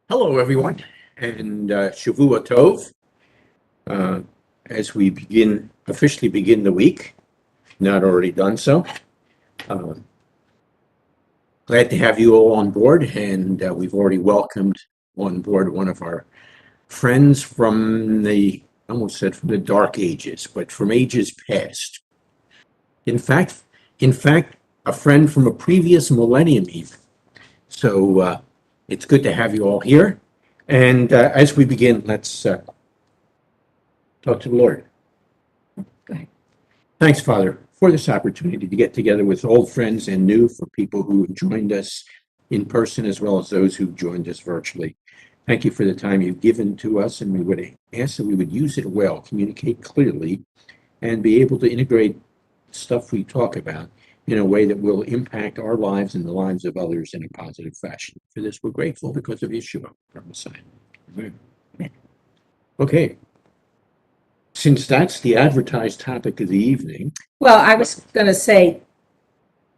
Hello, everyone, and Shavua Tov. Uh, as we officially begin the week, not already done so. Uh, Glad to have you all on board, and we've already welcomed on board one of our friends from I almost said from the dark ages, but from ages past. In fact, a friend from a previous millennium even. So it's good to have you all here. And as we begin, let's talk to the Lord. Go ahead. Thanks, Father, for this opportunity to get together with old friends and new, for people who have joined us in person as well as those who've joined us virtually. Thank you for the time you've given to us, and we would ask that we would use it well, communicate clearly, and be able to integrate stuff we talk about in a way that will impact our lives and the lives of others in a positive fashion. For this, we're grateful because of Yeshua, our Messiah. Amen. Okay. Since that's the advertised topic of the evening. Well, I was going to say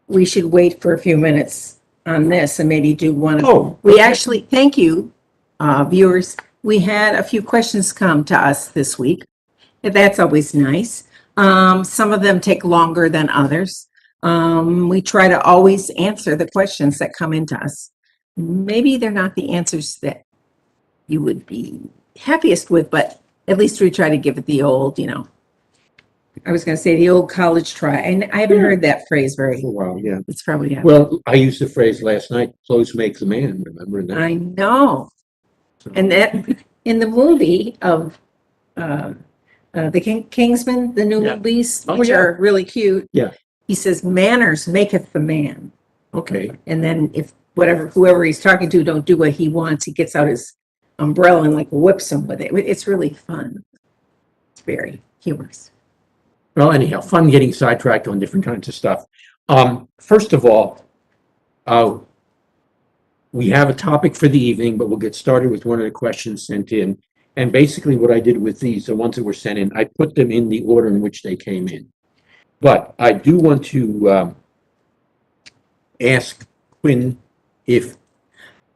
we should wait for a few minutes on this and maybe do one. We actually, thank you, viewers. We had a few questions come to us this week. That's always nice. Some of them take longer than others. We try to always answer the questions that come into us. Maybe they're not the answers that you would be happiest with, but at least we try to give it the old, I was going to say the old college try. And I haven't heard that phrase very. For a while, yeah. It's probably. Well, I used the phrase last night, clothes make the man, remember that? I know. And that in the movie of the Kingsman, the new movies, which are really cute. Yeah. He says, manners maketh the man. Okay. And then if whoever he's talking to don't do what he wants, he gets out his umbrella and like whips them with it. It's really fun. It's very humorous. Well, anyhow, fun getting sidetracked on different kinds of stuff. First of all, we have a topic for the evening, but we'll get started with one of the questions sent in. And basically what I did with these, the ones that were sent in, I put them in the order in which they came in. But I do want to ask Quinn, if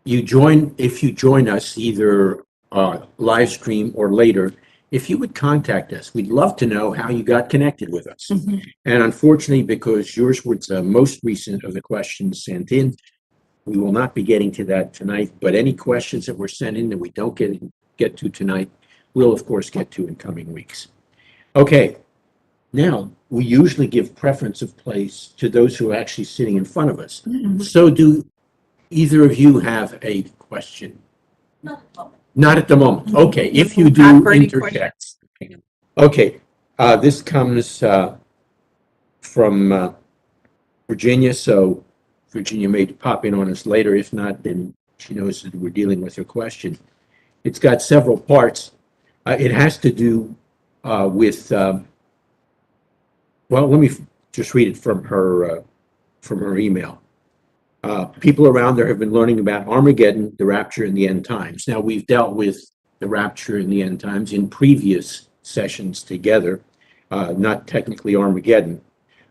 you join us either live stream or later, if you would contact us. We'd love to know how you got connected with us. Mm-hmm. And unfortunately, because yours was the most recent of the questions sent in, we will not be getting to that tonight. But any questions that were sent in that we don't get to tonight, we'll of course get to in coming weeks. Okay. Now, we usually give preference of place to those who are actually sitting in front of us. Mm-hmm. So do either of you have a question? Not at the moment. Okay, if you do, interject. Okay, this comes from Virginia, so Virginia may pop in on us later. If not, then she knows that we're dealing with her question. It's got several parts. It has to do with, well, let me just read it from her email. People around there have been learning about Armageddon, the rapture, and the end times. Now, we've dealt with the rapture and the end times in previous sessions together, not technically Armageddon.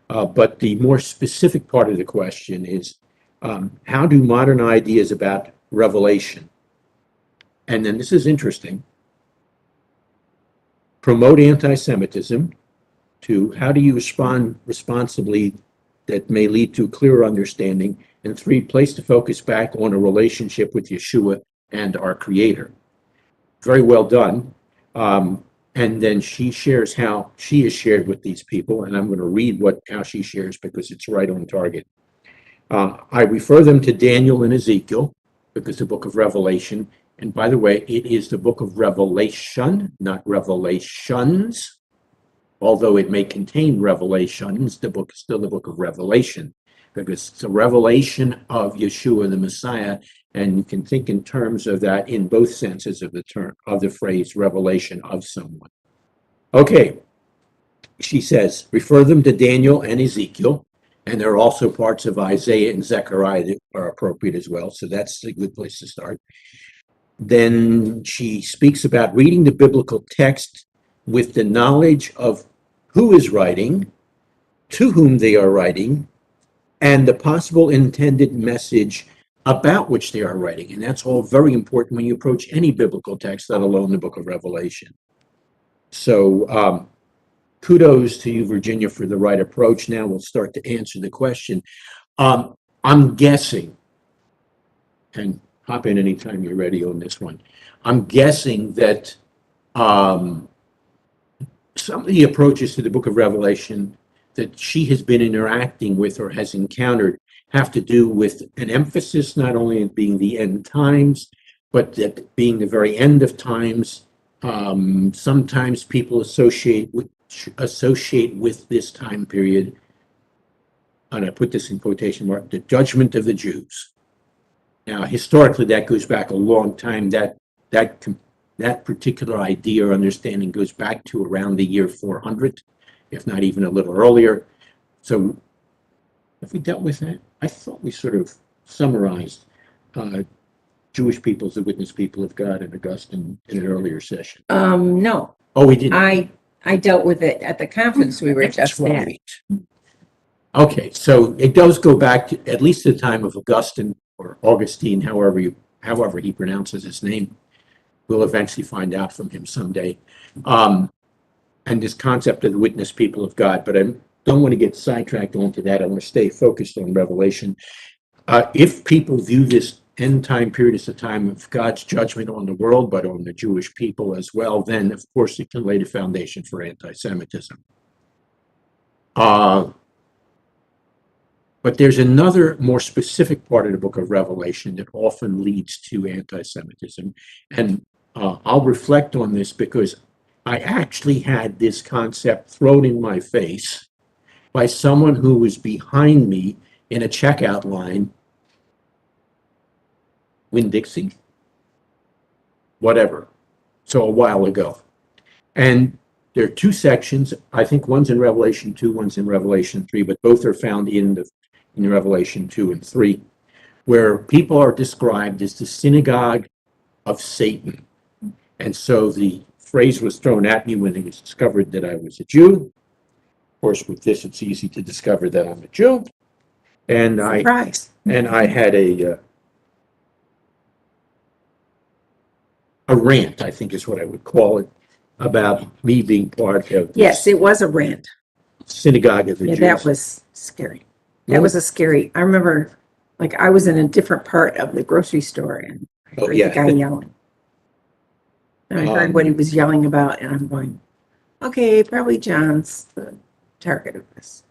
But the more specific part of the question is, how do modern ideas about revelation, and then this is interesting, promote anti-Semitism? To how do you respond responsibly that may lead to clearer understanding? And 3, place the focus back on a relationship with Yeshua and our Creator. Very well done. And then she shares how she is shared with these people, and I'm going to read how she shares because it's right on target. I refer them to Daniel and Ezekiel because the book of Revelation, and by the way, it is the book of Revelation, not Revelations. Although it may contain revelations, the book is still the book of Revelation, because it's a revelation of Yeshua the Messiah, and you can think in terms of that in both senses of the term, of the phrase revelation of someone. Okay, she says, refer them to Daniel and Ezekiel, and there are also parts of Isaiah and Zechariah that are appropriate as well, so that's a good place to start. Then she speaks about reading the biblical text with the knowledge of who is writing, to whom they are writing, and the possible intended message about which they are writing. And that's all very important when you approach any biblical text, let alone the book of Revelation. So kudos to you, Virginia, for the right approach. Now we'll start to answer the question. I'm guessing, and hop in anytime you're ready on this one. I'm guessing that some of the approaches to the book of Revelation that she has been interacting with or has encountered have to do with an emphasis not only in being the end times, but that being the very end of times. Sometimes people associate with this time period, and I put this in quotation mark, the judgment of the Jews. Now, historically, that goes back a long time. That particular idea or understanding goes back to around the year 400, if not even a little earlier. So have we dealt with that? I thought we sort of summarized Jewish people as the witness people of God and Augustine in an earlier session. No, Oh, we didn't. I dealt with it at the conference we were just at. Right. Okay, so it does go back to at least the time of Augustine or Augustine, however he pronounces his name. We'll eventually find out from him someday. And this concept of the witness people of God, but I don't want to get sidetracked onto that. I want to stay focused on Revelation. If people view this end time period as a time of God's judgment on the world, but on the Jewish people as well, then of course it can lay the foundation for anti-Semitism. But there's another more specific part of the book of Revelation that often leads to anti-Semitism. And I'll reflect on this because I actually had this concept thrown in my face by someone who was behind me in a checkout line, Winn-Dixie, whatever, so a while ago. And there are two sections. I think one's in Revelation 2, one's in Revelation 3, but both are found in Revelation 2 and 3, where people are described as the synagogue of Satan. And so the phrase was thrown at me when it was discovered that I was a Jew. Of course, with this, it's easy to discover that I'm a Jew. And Surprise. I had a rant, I think is what I would call it, about me being part of Yes, it was a rant. synagogue of the Jews. That was scary. That was a scary, I remember, like, I was in a different part of the grocery store and I heard the guy yelling. And I heard what he was yelling about, and I'm going, okay, probably John's the target of this.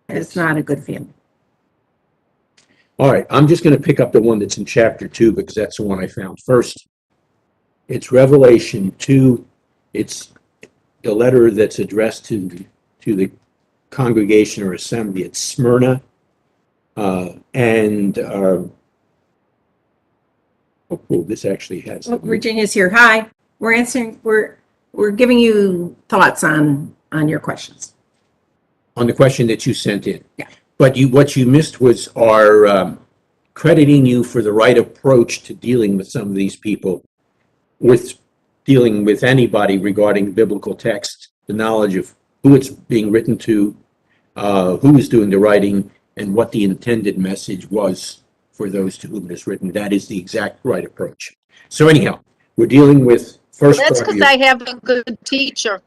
And it's not a good feeling. All right, I'm just going to pick up the one that's in chapter 2 because that's the one I found first. It's Revelation 2. It's the letter that's addressed to the congregation or assembly at Smyrna. This actually has. Oh, Virginia's here. Hi. We're answering, we're giving you thoughts on your questions. On the question that you sent in. Yeah. But what you missed was our crediting you for the right approach to dealing with some of these people, with dealing with anybody regarding biblical text, the knowledge of who it's being written to, who is doing the writing, and what the intended message was for those to whom it is written. That is the exact right approach. So anyhow, we're dealing with first. That's because I have a good teacher.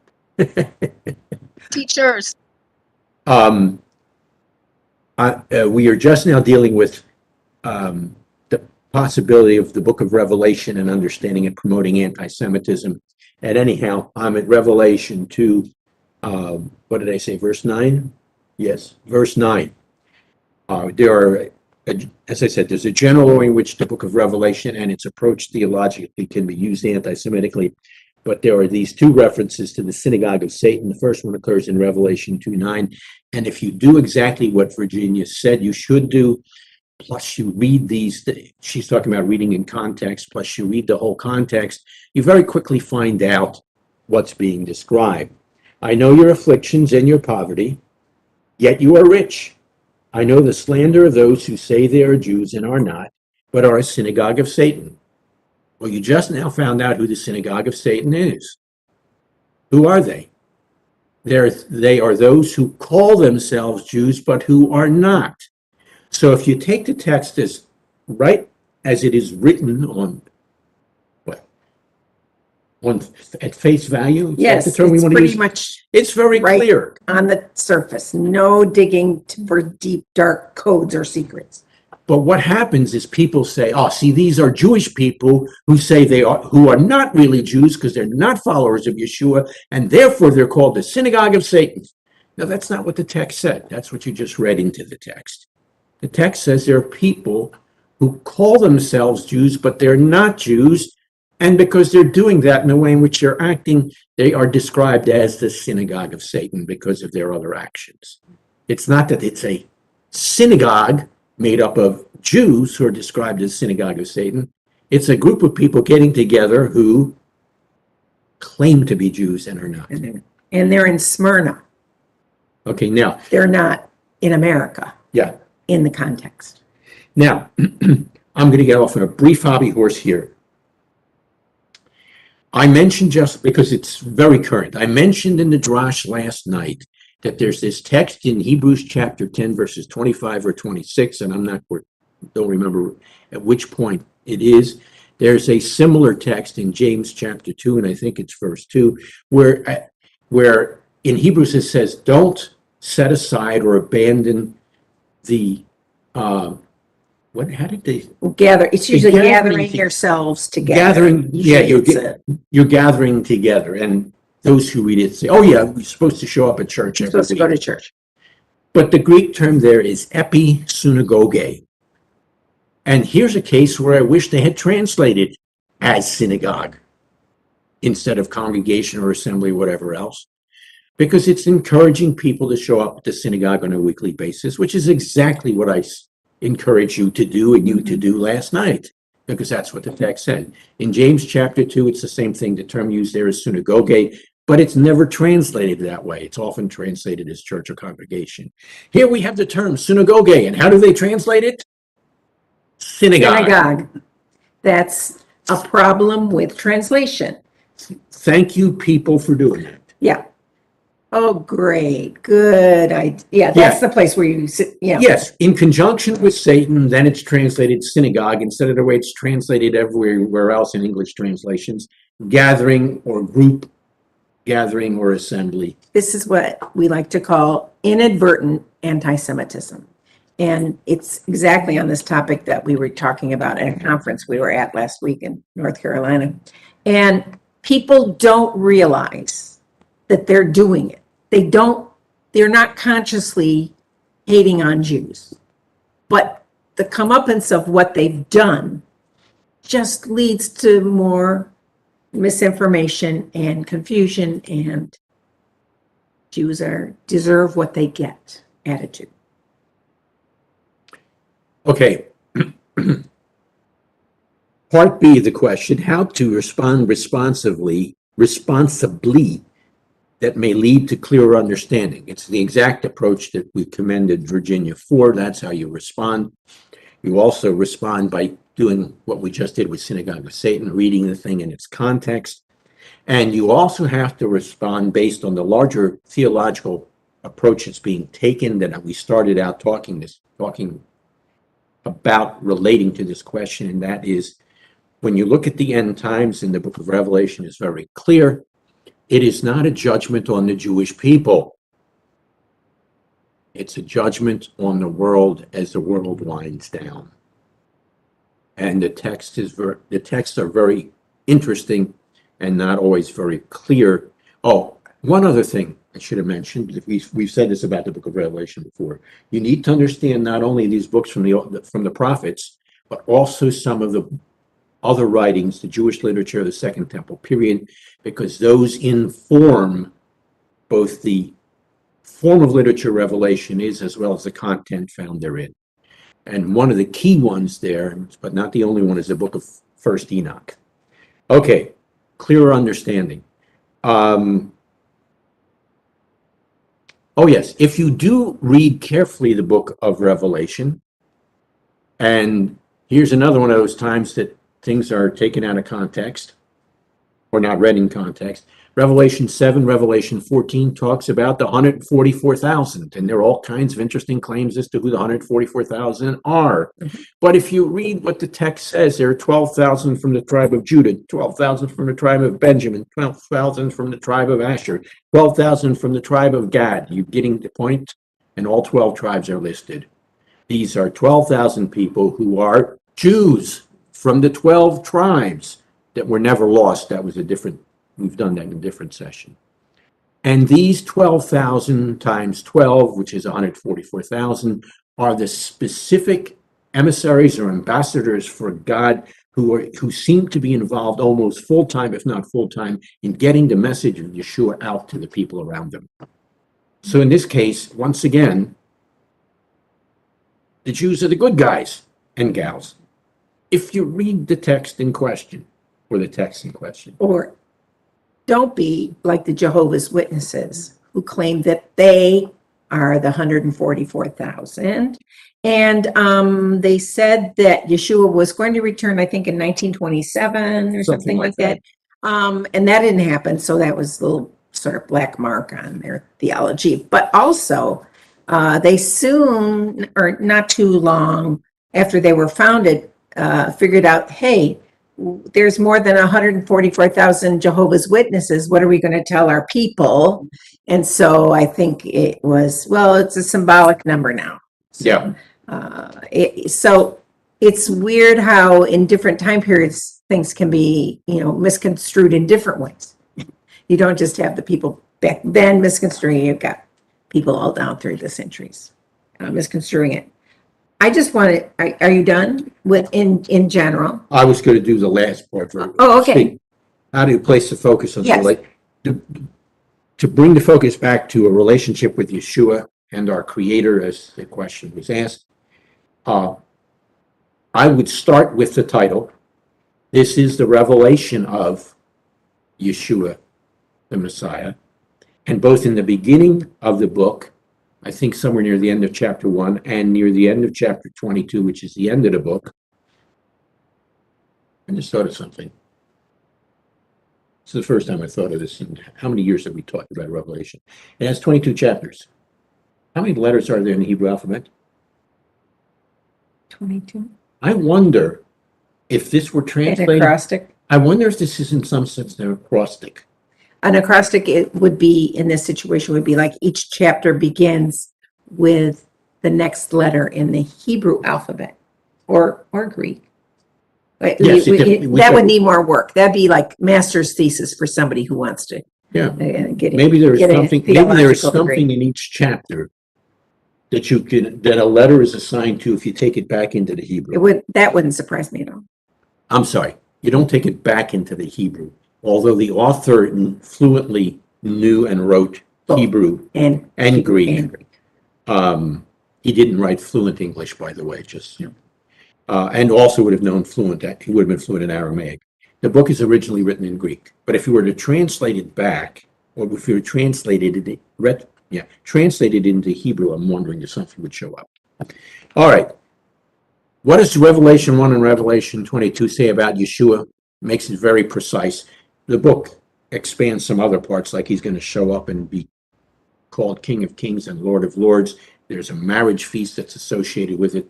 Teachers. We are just now dealing with the possibility of the book of Revelation and understanding and promoting anti-Semitism. And anyhow, I'm at Revelation 2, what did I say, verse 9? Yes, verse 9. There are, as I said, there's a general way in which the book of Revelation and its approach theologically can be used anti-Semitically. But there are these two references to the synagogue of Satan. The first one occurs in Revelation 2:9. And if you do exactly what Virginia said you should do, plus you read these, she's talking about reading in context, plus you read the whole context, you very quickly find out what's being described. I know your afflictions and your poverty, yet you are rich. I know the slander of those who say they are Jews and are not, but are a synagogue of Satan. Well, you just now found out who the synagogue of Satan is. Who are they? They are those who call themselves Jews, but who are not. So if you take the text as right as it is written on what? On at face value? Is that Yes, the term we it's want to pretty use? much It's very right clear. on the surface. No digging for deep, dark codes or secrets. But what happens is people say, "Oh, see, these are Jewish people who say who are not really Jews because they're not followers of Yeshua, and therefore they're called the synagogue of Satan." Now, that's not what the text said. That's what you just read into the text. The text says there are people who call themselves Jews, but they're not Jews, and because they're doing that in the way in which they're acting, they are described as the synagogue of Satan because of their other actions. It's not that it's a synagogue made up of Jews who are described as synagogue of Satan. It's a group of people getting together who claim to be Jews and are not. And they're in Smyrna. Okay, now, They're not in America yeah. in the context. Now, I'm going to get off on a brief hobby horse here. I mentioned, just because it's very current, I mentioned in the Drash last night that there's this text in Hebrews chapter 10, verses 25 or 26, and don't remember at which point it is. There's a similar text in James chapter 2, and I think it's verse 2, where in Hebrews it says, don't set aside or abandon the, how did they? Gather, it's usually gathering gathering to- yourselves together. Gathering, yeah, Usually you're gathering together, and those who read it say, "Oh yeah, we're supposed to show up at church." you're every supposed to go week." to church. But the Greek term there is epi-synagoge. And here's a case where I wish they had translated as synagogue instead of congregation or assembly or whatever else, because it's encouraging people to show up at the synagogue on a weekly basis, which is exactly what I encourage you to do and you to do last night, because that's what the text said. In James chapter 2, it's the same thing. The term used there is synagoge, but it's never translated that way. It's often translated as church or congregation. Here we have the term synagoge, and how do they translate it? Synagogue. Synagogue. That's a problem with translation. Thank you, people, for doing that. Yeah. Oh, great. Good. Yeah, that's the place where you sit. Yeah. Yes, in conjunction with Satan, then it's translated synagogue instead of the way it's translated everywhere else in English translations, gathering or group gathering or assembly. This is what we like to call inadvertent anti-Semitism. And it's exactly on this topic that we were talking about at a conference we were at last week in North Carolina. And people don't realize that they're doing it. They're not consciously hating on Jews. But the comeuppance of what they've done just leads to more misinformation and confusion, and Jews deserve what they get attitude. Okay. Part B of the question, how to respond responsibly that may lead to clearer understanding. It's the exact approach that we commended Virginia for. That's how you respond. You also respond by doing what we just did with Synagogue of Satan, reading the thing in its context. And you also have to respond based on the larger theological approach that's being taken that we started out talking about relating to this question, and that is, when you look at the end times in the book of Revelation, it's very clear. It is not a judgment on the Jewish people. It's a judgment on the world as the world winds down. And the texts are very interesting and not always very clear. Oh, one other thing I should have mentioned, we've said this about the book of Revelation before. You need to understand not only these books from the prophets, but also some of the other writings, the Jewish literature of the Second Temple period, because those inform both the form of literature Revelation is, as well as the content found therein. And one of the key ones there, but not the only one, is the book of First Enoch. Okay, clearer understanding. Oh yes, if you do read carefully the book of Revelation, and here's another one of those times that things are taken out of context, or not read in context. Revelation 7, Revelation 14 talks about the 144,000, and there are all kinds of interesting claims as to who the 144,000 are. But if you read what the text says, there are 12,000 from the tribe of Judah, 12,000 from the tribe of Benjamin, 12,000 from the tribe of Asher, 12,000 from the tribe of Gad. You getting the point? And all 12 tribes are listed. These are 12,000 people who are Jews from the 12 tribes that were never lost. That was a different, we've done that in a different session. And these 12,000 times 12, which is 144,000, are the specific emissaries or ambassadors for God who seem to be involved almost full-time, if not full-time, in getting the message of Yeshua out to the people around them. So in this case, once again, the Jews are the good guys and gals. If you read the text in question, or the text in question. Or don't be like the Jehovah's Witnesses who claim that they are the 144,000. And they said that Yeshua was going to return, I think, in 1927 or something like that. And that didn't happen. So that was a little sort of black mark on their theology. But also, they soon, or not too long after they were founded, figured out, hey, there's more than 144,000 Jehovah's Witnesses. What are we going to tell our people? And so I think it was, well, it's a symbolic number now. So, Yeah. So it's weird how in different time periods, things can be, misconstrued in different ways. You don't just have the people back then misconstruing, you've got people all down through the centuries misconstruing it. I just wanted, are you done with in general? I was going to do the last part. Oh, okay. How do you place the focus on Yes. to bring the focus back to a relationship with Yeshua and our Creator, as the question was asked? I would start with the title. This is the revelation of Yeshua, the Messiah. And both in the beginning of the book, I think somewhere near the end of chapter 1 and near the end of chapter 22, which is the end of the book, I just thought of something. It's the first time I thought of this. In how many years have we talked about Revelation? It has 22 chapters. How many letters are there in the Hebrew alphabet? 22. I wonder if this were An translated. acrostic. I wonder if this is in some sense an acrostic. An acrostic, it would be, in this situation, would be like each chapter begins with the next letter in the Hebrew alphabet or Greek. But Yes, that would need more work. That'd be like master's thesis for somebody who wants to Yeah. get it. Maybe there's get a something. Maybe there's theological something degree. in each chapter that a letter is assigned to if you take it back into the Hebrew. That wouldn't surprise me at all. I'm sorry, you don't take it back into the Hebrew. Although the author fluently knew and wrote Both. Hebrew And Greek. and Greek. He didn't write fluent English, by the way, and also would have known he would have been fluent in Aramaic. The book is originally written in Greek, but if you were to translate it back, or if you were translated into Hebrew, I'm wondering if something would show up. All right. What does Revelation 1 and Revelation 22 say about Yeshua? Makes it very precise. The book expands some other parts, like he's going to show up and be called King of Kings and Lord of Lords. There's a marriage feast that's associated with it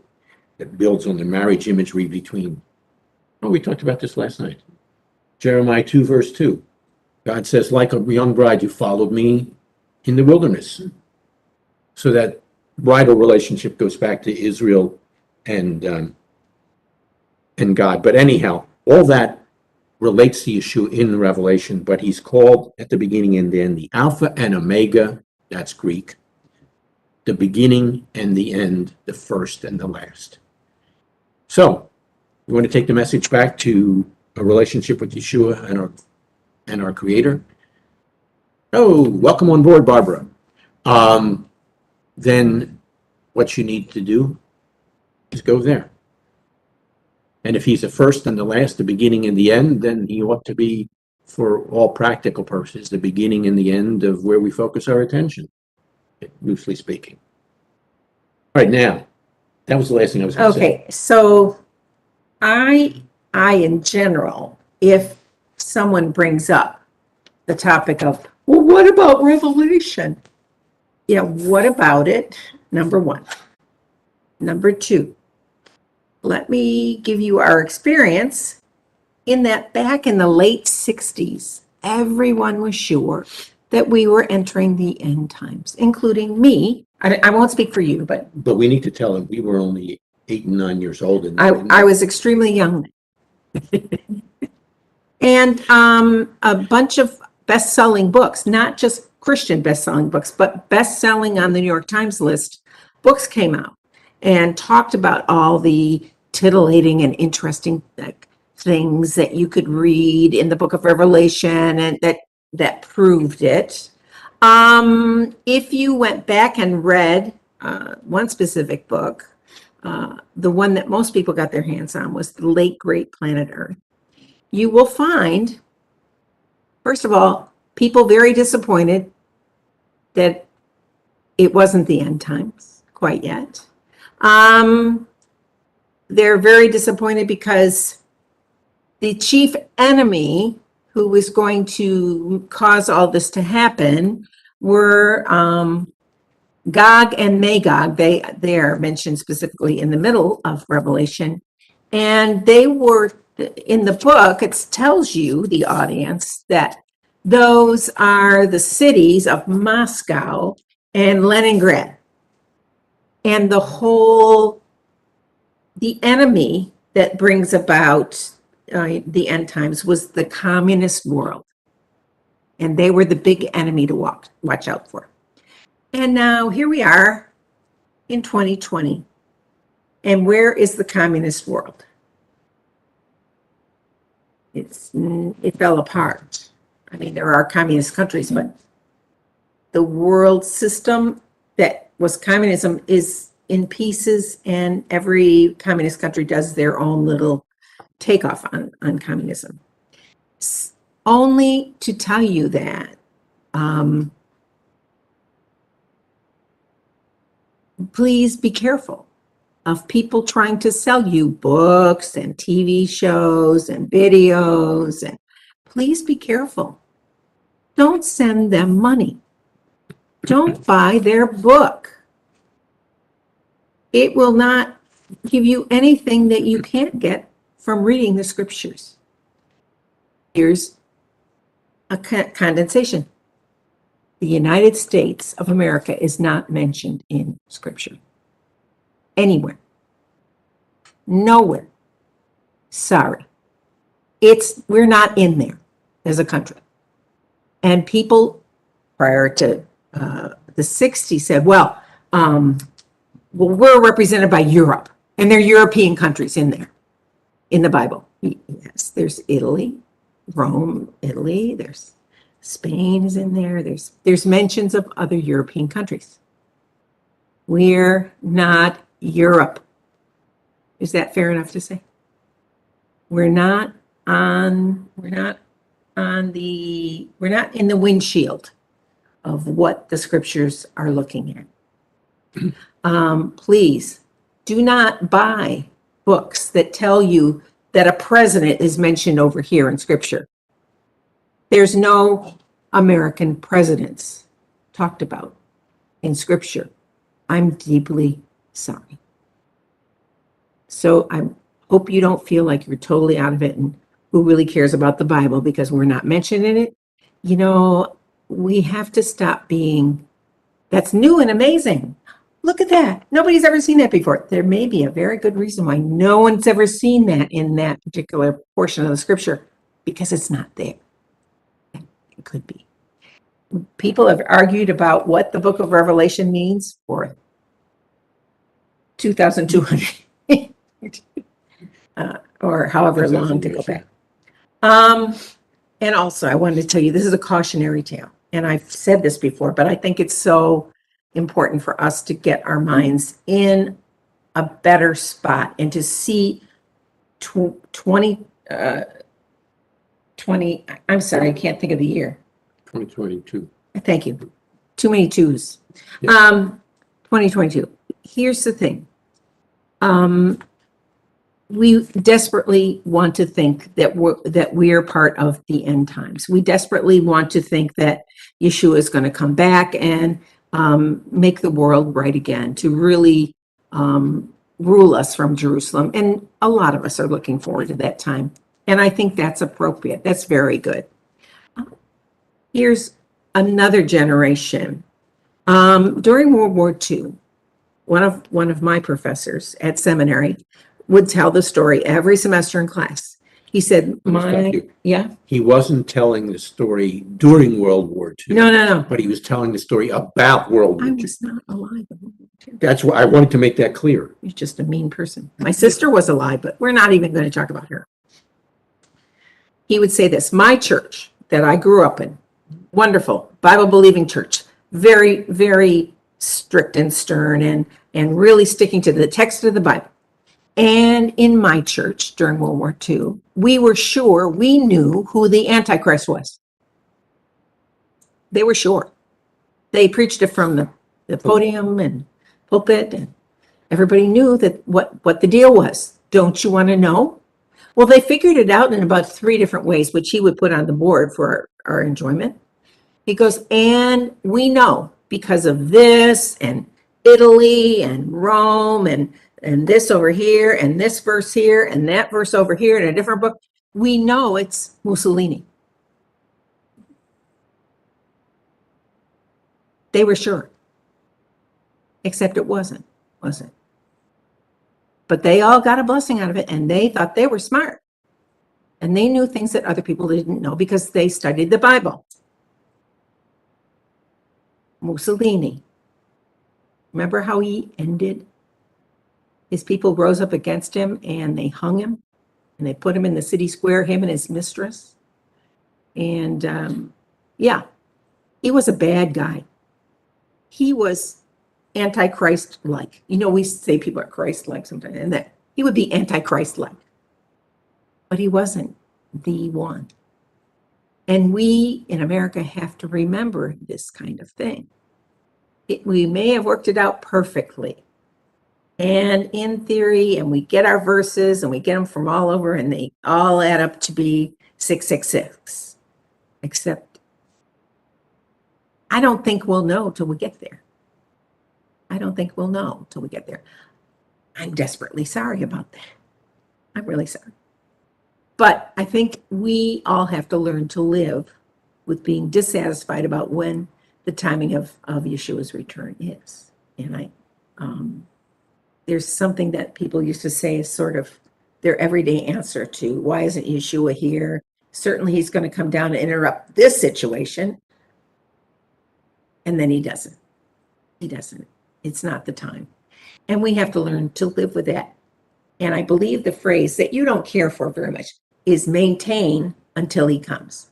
that builds on the marriage imagery between. Oh, we talked about this last night. Jeremiah 2, verse 2. God says, like a young bride, you followed me in the wilderness. So that bridal relationship goes back to Israel and God. But anyhow, all that relates to Yeshua in Revelation, but he's called at the beginning and the end the Alpha and Omega, that's Greek, the beginning and the end, the first and the last. So, we want to take the message back to a relationship with Yeshua and our Creator. Oh, welcome on board, Barbara. Then what you need to do is go there. And if he's the first and the last, the beginning and the end, then he ought to be, for all practical purposes, the beginning and the end of where we focus our attention, loosely speaking. All right, now, that was the last thing I was going to say. Okay, so I in general, if someone brings up the topic of, well, what about Revelation? Yeah, what about it? Number one. Number two, let me give you our experience in that back in the late 60s, everyone was sure that we were entering the end times, including me. I won't speak for you, but But we need to tell them we were only 8 and 9 years old. And I was extremely young. And a bunch of best-selling books, not just Christian best-selling books, but best-selling on the New York Times list, books came out and talked about all the titillating and interesting things that you could read in the book of Revelation and that proved it. If you went back and read one specific book, the one that most people got their hands on was The Late Great Planet Earth. You will find, first of all, people very disappointed that it wasn't the end times quite yet. They're very disappointed because the chief enemy who was going to cause all this to happen were Gog and Magog. They are mentioned specifically in the middle of Revelation. And they were, in the book, it tells you, the audience, that those are the cities of Moscow and Leningrad. And the enemy that brings about the end times was the communist world. And they were the big enemy to watch out for. And now here we are in 2020. And where is the communist world? It fell apart. I mean, there are communist countries, but the world system that was communism is in pieces, and every communist country does their own little takeoff on communism. Only to tell you that please be careful of people trying to sell you books and TV shows and videos, and please be careful. Don't send them money. Don't buy their book. It will not give you anything that you can't get from reading the scriptures. Here's a condensation. The United States of America is not mentioned in scripture. Anywhere. Nowhere. Sorry. We're not in there as a country. And people prior to the 60s said, well, we're represented by Europe, and there are European countries in there, in the Bible. Yes, there's Italy, Rome, Italy, there's Spain is in there, there's mentions of other European countries. We're not Europe. Is that fair enough to say? We're not in the windshield of what the scriptures are looking at. Please do not buy books that tell you that a president is mentioned over here in scripture. There's no American presidents talked about in scripture. I'm deeply sorry. So I hope you don't feel like you're totally out of it and who really cares about the Bible because we're not mentioned in it. You know, we have to stop being, that's new and amazing. Look at that. Nobody's ever seen that before. There may be a very good reason why no one's ever seen that in that particular portion of the scripture, because it's not there. It could be. People have argued about what the book of Revelation means for 2,200 or however long to go back. And also, I wanted to tell you, this is a cautionary tale. And I've said this before, but I think it's so important for us to get our minds in a better spot and to see 20, I'm sorry, I can't think of the year. 2022. Thank you. Too many twos. Yeah. 2022. Here's the thing. we desperately want to think that we're part of the end times. We desperately want to think that Yeshua is going to come back and make the world right again, to really rule us from Jerusalem. And a lot of us are looking forward to that time. And I think that's appropriate. That's very good. Here's another generation. During World War II, one of my professors at seminary would tell the story every semester in class. He said, He wasn't telling the story during World War II. No. But he was telling the story about World War I II. was not alive in World War II. That's why I wanted to make that clear. You're just a mean person. My sister was alive, but we're not even going to talk about her. He would say this: my church that I grew up in, wonderful, Bible-believing church, very, very strict and stern and really sticking to the text of the Bible. And in my church during World War II, we knew who the Antichrist was. They were sure. They preached it from the podium and pulpit, and everybody knew that what the deal was. Don't you want to know? Well, they figured it out in about 3 different ways, which he would put on the board for our enjoyment. He goes, and we know because of this and Italy and Rome and this over here and this verse here and that verse over here in a different book, we know it's Mussolini. They were sure. Except it wasn't, was it? But they all got a blessing out of it, and they thought they were smart. And they knew things that other people didn't know because they studied the Bible. Mussolini. Remember how he ended? His people rose up against him and they hung him and they put him in the city square, him and his mistress. And he was a bad guy. He was Antichrist-like. You know, we say people are Christ-like sometimes, and that he would be Antichrist-like. But he wasn't the one. And we in America have to remember this kind of thing. We may have worked it out perfectly. And in theory, and we get our verses and we get them from all over and they all add up to be 666. Except I don't think we'll know till we get there. I'm desperately sorry about that. I'm really sorry. But I think we all have to learn to live with being dissatisfied about when the timing of Yeshua's return is. And there's something that people used to say is sort of their everyday answer to why isn't Yeshua here? Certainly he's going to come down and interrupt this situation. And then he doesn't. It's not the time. And we have to learn to live with that. And I believe the phrase that you don't care for very much is maintain until he comes.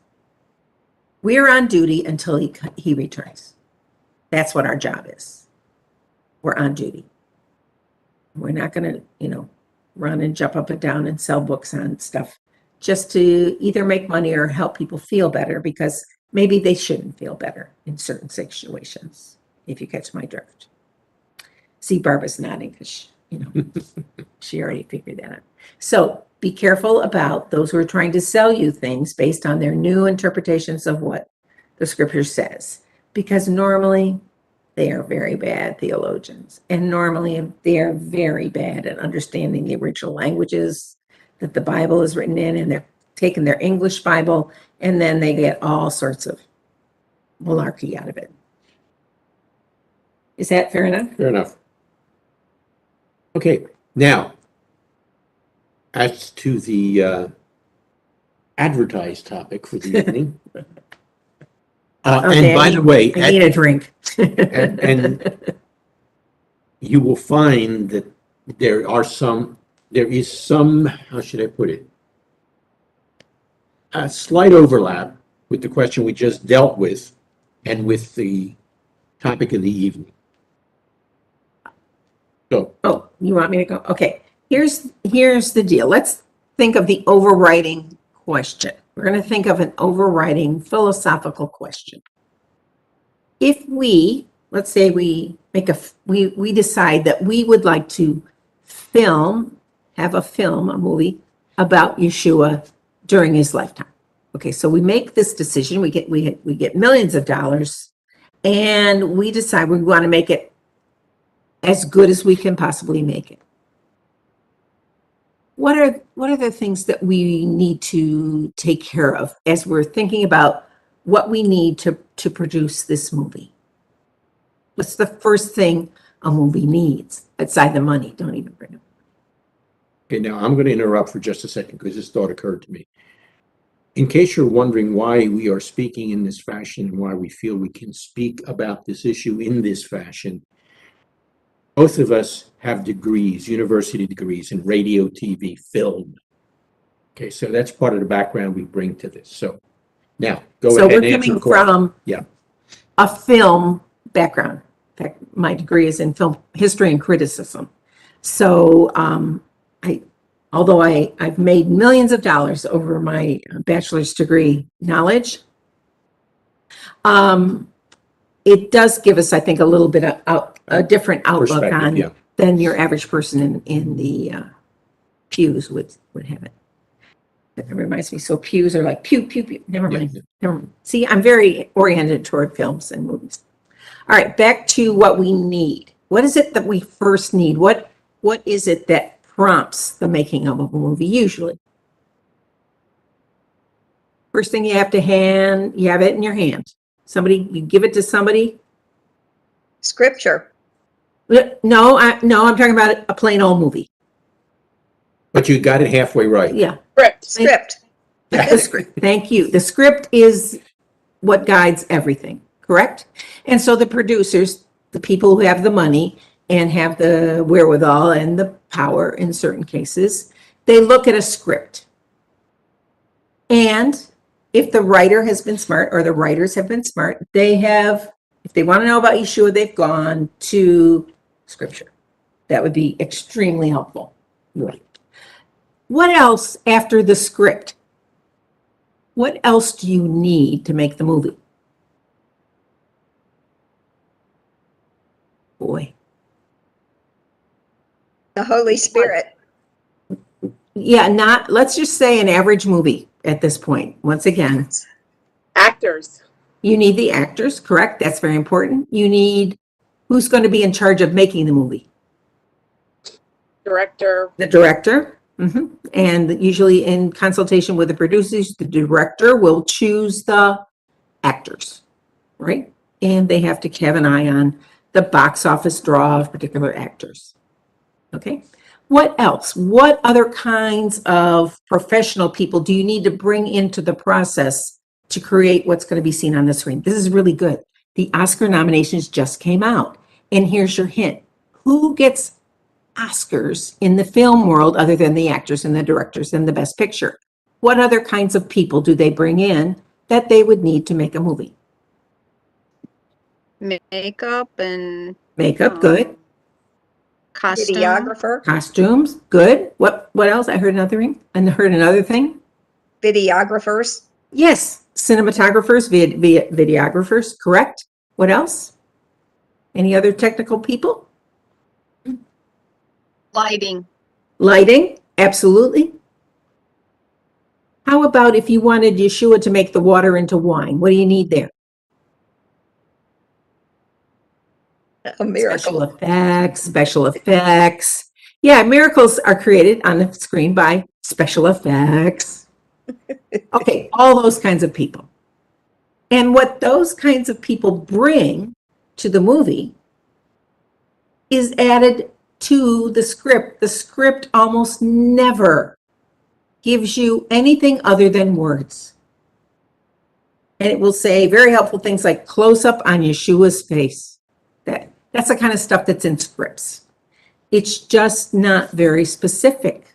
We're on duty until he returns. That's what our job is. We're on duty. We're not going to, run and jump up and down and sell books on stuff just to either make money or help people feel better, because maybe they shouldn't feel better in certain situations, if you catch my drift. See, Barbara's nodding because, she already figured that out. So be careful about those who are trying to sell you things based on their new interpretations of what the scripture says, because normally they are very bad theologians, and normally they are very bad at understanding the original languages that the Bible is written in, and they're taking their English Bible, and then they get all sorts of malarkey out of it. Is that fair enough? Fair enough. Okay, now, as to the advertised topic for the evening. And by the way, I need a drink. and you will find that there is some, how should I put it? A slight overlap with the question we just dealt with and with the topic of the evening. So. Oh, you want me to go? Okay. Here's the deal. Let's think of the overriding question. We're going to think of an overriding philosophical question. If let's say we decide that we would like to film have a film, a movie about Yeshua during his lifetime. Okay, so we make this decision. We get millions of dollars, and we decide we want to make it as good as we can possibly make it. What are the things that we need to take care of as we're thinking about what we need to produce this movie? What's the first thing a movie needs outside the money? Don't even bring it. Okay, now I'm going to interrupt for just a second because this thought occurred to me. In case you're wondering why we are speaking in this fashion and why we feel we can speak about this issue in this fashion, both of us have degrees, university degrees in radio, TV, film. Okay, so that's part of the background we bring to this. So now go So ahead we're and answer coming the question. from a film background. In fact, my degree is in film history and criticism. So although I've made millions of dollars over my bachelor's degree knowledge, it does give us, I think, a little bit of a different outlook on than your average person in the pews would have it. That reminds me. So pews are like pew, pew, pew. Never mind. Never mind. See, I'm very oriented toward films and movies. All right, back to what we need. What is it that we first need? What is it that prompts the making of a movie usually? First thing you have it in your hand. You give it to somebody. Scripture. No, I'm talking about a plain old movie. But you got it halfway right. Yeah. Script. The script. Thank you. The script is what guides everything, correct? And so the producers, the people who have the money and have the wherewithal and the power in certain cases, they look at a script. And if the writer has been smart or the writers have been smart, if they want to know about Yeshua, they've gone to scripture. That would be extremely helpful. Right. What else after the script? What else do you need to make the movie? Boy. The Holy Spirit. Yeah, let's just say an average movie at this point. Once again, Actors. you need the actors, correct? That's very important. You need who's going to be in charge of making the movie? Director. The director. And usually in consultation with the producers, the director will choose the actors, right? And they have to have an eye on the box office draw of particular actors. Okay. What else? What other kinds of professional people do you need to bring into the process to create what's going to be seen on the screen? This is really good. The Oscar nominations just came out. And here's your hint. Who gets Oscars in the film world other than the actors and the directors and the best picture? What other kinds of people do they bring in that they would need to make a movie? Makeup and Makeup, good. costume. Videographer. Costumes, good. What else? I heard another thing. Videographers. Yes, cinematographers, videographers, correct. What else? Any other technical people? Lighting. Lighting, absolutely. How about if you wanted Yeshua to make the water into wine? What do you need there? A miracle. Special effects. Yeah, miracles are created on the screen by special effects. Okay, all those kinds of people. And what those kinds of people bring to the movie is added to the script. The script almost never gives you anything other than words. And it will say very helpful things like close up on Yeshua's face. That's the kind of stuff that's in scripts. It's just not very specific.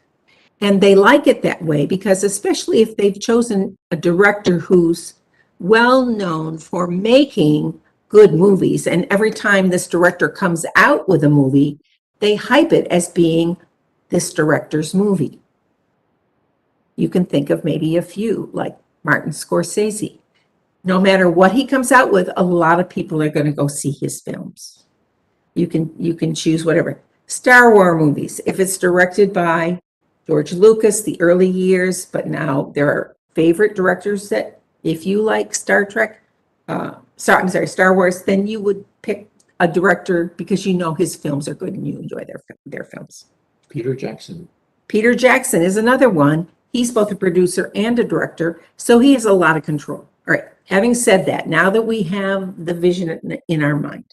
And they like it that way because especially if they've chosen a director who's well known for making good movies, and every time this director comes out with a movie, they hype it as being this director's movie. You can think of maybe a few, like Martin Scorsese. No matter what he comes out with, a lot of people are going to go see his films. You can choose whatever. Star Wars movies, if it's directed by George Lucas, the early years, but now there are favorite directors that if you like Star Trek, Star Wars, then you would pick a director because you know his films are good and you enjoy their films. Peter Jackson. Peter Jackson is another one. He's both a producer and a director, so he has a lot of control. All right, having said that, now that we have the vision in our mind,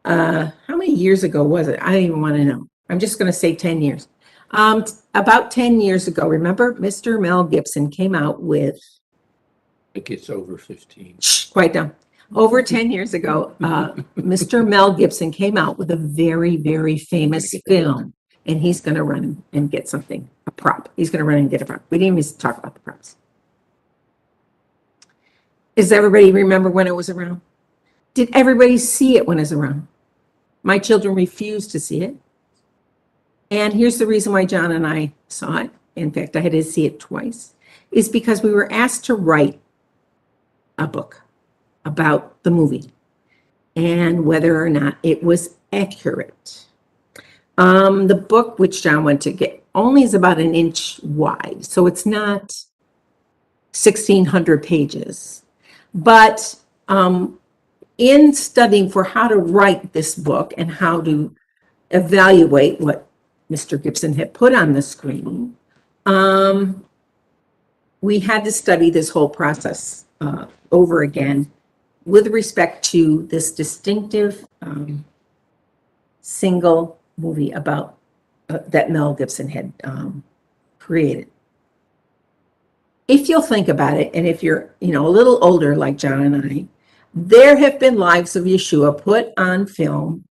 how many years ago was it? I don't even want to know. I'm just going to say 10 years. About 10 years ago, remember, Mr. Mel Gibson came out with, I think it's over 15. quiet down. Over 10 years ago, Mr. Mel Gibson came out with a very, very famous film, and he's going to run and get something, a prop. He's going to run and get a prop. We didn't even talk about the props. Does everybody remember when it was around? Did everybody see it when it was around? My children refused to see it. And here's the reason why John and I saw it. In fact, I had to see it twice, is because we were asked to write a book about the movie and whether or not it was accurate. The book, which John went to get, only is about an inch wide, so it's not 1,600 pages. But in studying for how to write this book and how to evaluate what Mr. Gibson had put on the screen, we had to study this whole process over again with respect to this distinctive single movie about that Mel Gibson had created. If you'll think about it, and if you're, a little older like John and I, there have been lives of Yeshua put on film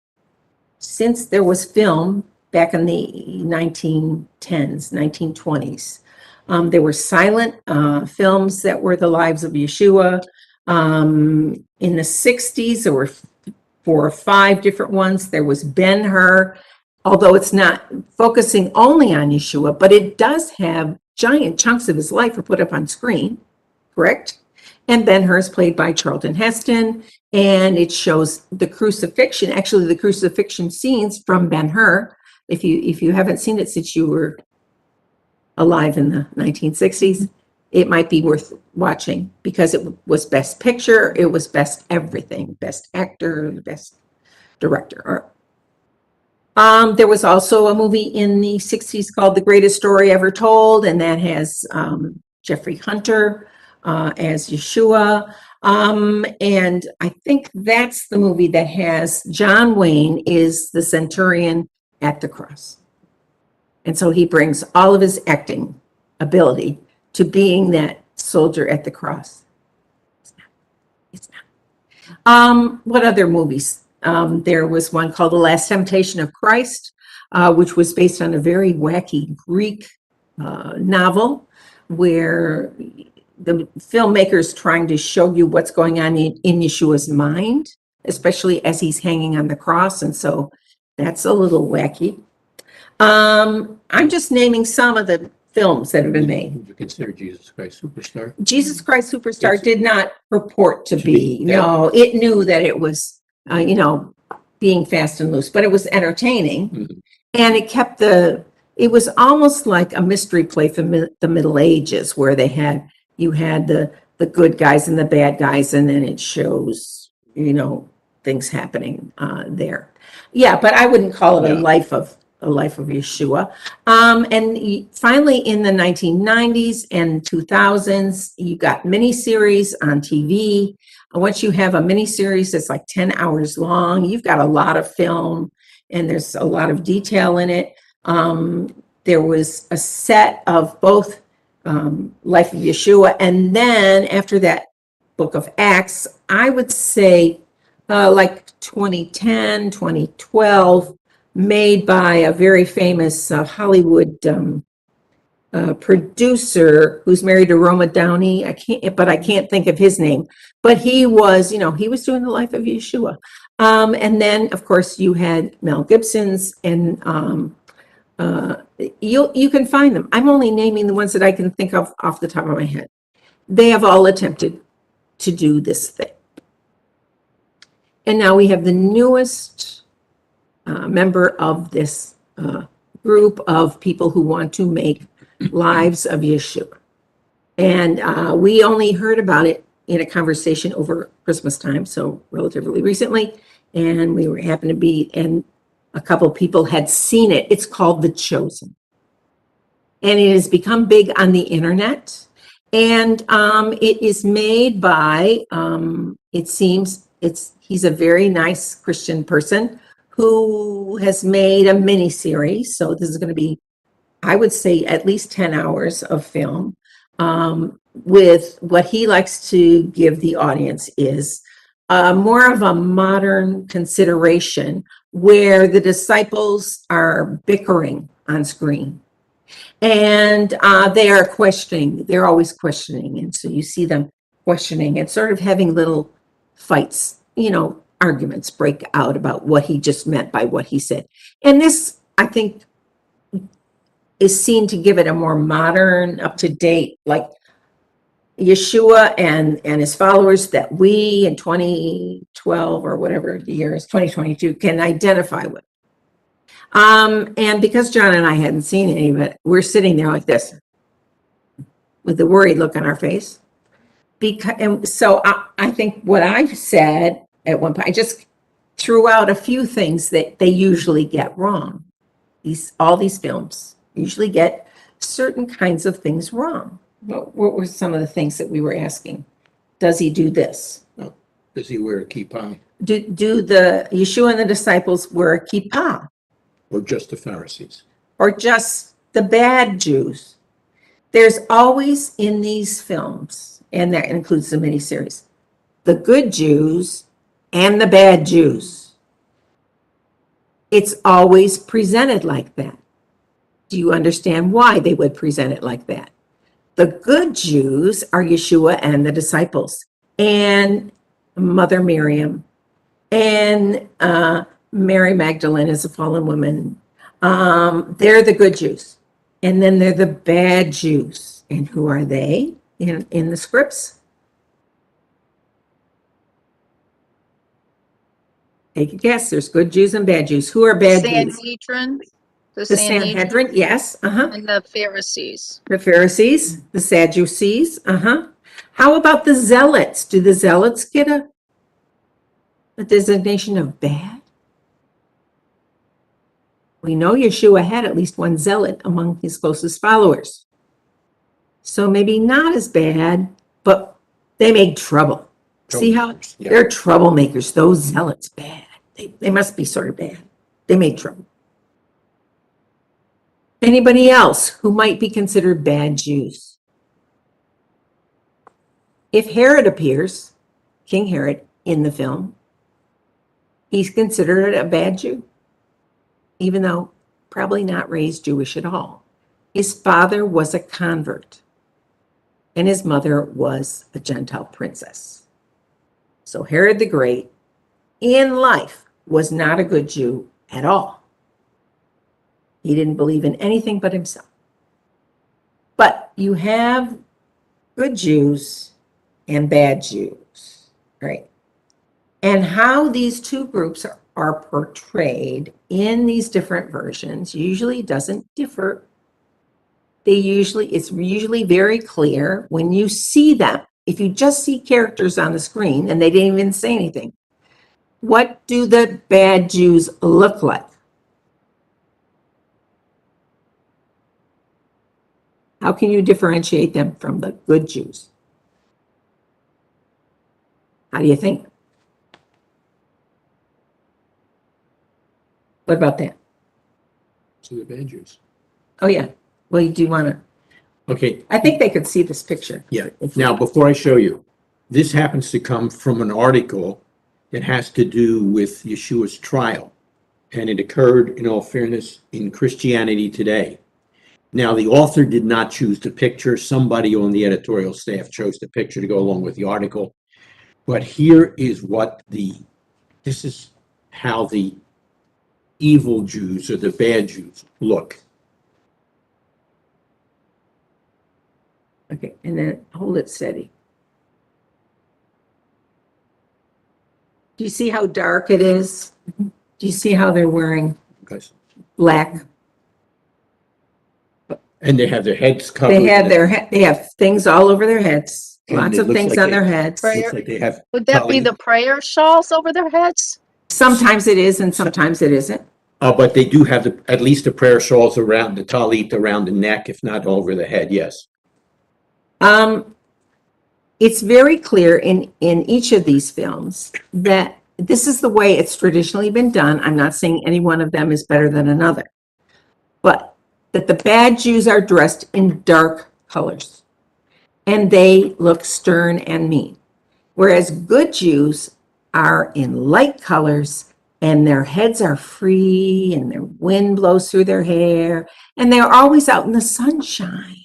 since there was film back in the 1910s, 1920s. There were silent films that were the lives of Yeshua. In the 60s, there were 4 or 5 different ones. There was Ben-Hur, although it's not focusing only on Yeshua, but it does have giant chunks of his life are put up on screen, correct? And Ben-Hur is played by Charlton Heston, and it shows the crucifixion, actually the crucifixion scenes from Ben-Hur. If you haven't seen it since you were alive in the 1960s, it might be worth watching because it was best picture, it was best everything, best actor, best director. There was also a movie in the 60s called The Greatest Story Ever Told, and that has Jeffrey Hunter as Yeshua. And I think that's the movie that has John Wayne is the centurion at the cross. And so he brings all of his acting ability to being that soldier at the cross. It's not. What other movies? There was one called The Last Temptation of Christ, which was based on a very wacky Greek novel where the filmmaker's trying to show you what's going on in Yeshua's mind, especially as he's hanging on the cross. And so that's a little wacky. I'm just naming some of the films that have been made. Would you consider Jesus Christ Superstar? Jesus Christ Superstar Yes. Did not purport to To be. be, No, it knew that it was, being fast and loose, but it was entertaining. Mhm. And it kept it was almost like a mystery play from the Middle Ages where you had the good guys and the bad guys, and then it shows, things happening there. Yeah, but I wouldn't call it Yeah. a life of Yeshua. And finally, in the 1990s and 2000s, you got miniseries on TV. Once you have a miniseries that's like 10 hours long, you've got a lot of film and there's a lot of detail in it. There was a set of both Life of Yeshua, and then after that, Book of Acts, I would say like 2010, 2012, made by a very famous Hollywood producer who's married to Roma Downey. I can't think of his name. But he was doing the Life of Yeshua. And then, of course, you had Mel Gibson's, and you can find them. I'm only naming the ones that I can think of off the top of my head. They have all attempted to do this thing. And now we have the newest member of this group of people who want to make lives of Yeshua. And we only heard about it in a conversation over Christmas time, so relatively recently. And we were happened to be, and a couple people had seen it. It's called The Chosen. And it has become big on the internet. And it is made by, it seems, he's a very nice Christian person who has made a mini series. So this is going to be, I would say, at least 10 hours of film. With what he likes to give the audience is more of a modern consideration where the disciples are bickering on screen. And they are questioning, they're always questioning. And so you see them questioning and sort of having little fights, arguments break out about what he just meant by what he said. And this, I think, is seen to give it a more modern, up to date, like Yeshua and his followers that we in 2012 or whatever the year is, 2022, can identify with. And because John and I hadn't seen any of it, we're sitting there like this with the worried look on our face. And so I think what I said at one point, I just threw out a few things that they usually get wrong. All these films usually get certain kinds of things wrong. What were some of the things that we were asking? Does he do this? Does he wear a kippah? Do the Yeshua and the disciples wear a kippah? Or just the Pharisees? Or just the bad Jews? There's always in these films, and that includes the miniseries, the good Jews and the bad Jews. It's always presented like that. Do you understand why they would present it like that? The good Jews are Yeshua and the disciples, and Mother Miriam, and Mary Magdalene is a fallen woman. They're the good Jews. And then they're the bad Jews. And who are they in the scripts? Take a guess. There's good Jews and bad Jews. Who are bad Jews? Sanhedrin, the The Sanhedrin, Sanhedrin, yes. and the Pharisees. The Pharisees, the Sadducees. How about the Zealots? Do the Zealots get a designation of bad? We know Yeshua had at least one zealot among his closest followers. So maybe not as bad, but they made trouble. See how they're troublemakers, those zealots, bad. They must be sort of bad. They made trouble. Anybody else who might be considered bad Jews? If Herod appears, King Herod, in the film, he's considered a bad Jew, even though probably not raised Jewish at all. His father was a convert, and his mother was a Gentile princess. So Herod the Great, in life, was not a good Jew at all. He didn't believe in anything but himself. But you have good Jews and bad Jews, right? And how these two groups are portrayed in these different versions usually doesn't differ. It's usually very clear when you see them. If you just see characters on the screen and they didn't even say anything, what do the bad Jews look like? How can you differentiate them from the good Jews? How do you think? What about that? So the bad Jews. Oh, yeah. Well, you do want to. Okay. I think they could see this picture. Yeah. Now, before I show you, this happens to come from an article that has to do with Yeshua's trial. And it occurred, in all fairness, in Christianity Today. Now, the author did not choose the picture. Somebody on the editorial staff chose the picture to go along with the article. But here is this is how the evil Jews or the bad Jews look. Okay, and then hold it steady. Do you see how dark it is? Do you see how they're wearing Guys, black? And they have their heads covered. They have things all over their heads, And lots it of looks things like on they- their heads. Prayer. Looks like they have. Would that be the prayer shawls over their heads? Sometimes it is and sometimes it isn't. But they do have at least the prayer shawls around the talit around the neck, if not over the head. Yes. It's very clear in each of these films that this is the way it's traditionally been done. I'm not saying any one of them is better than another, but that the bad Jews are dressed in dark colors and they look stern and mean, whereas good Jews are in light colors and their heads are free and their wind blows through their hair and they're always out in the sunshine.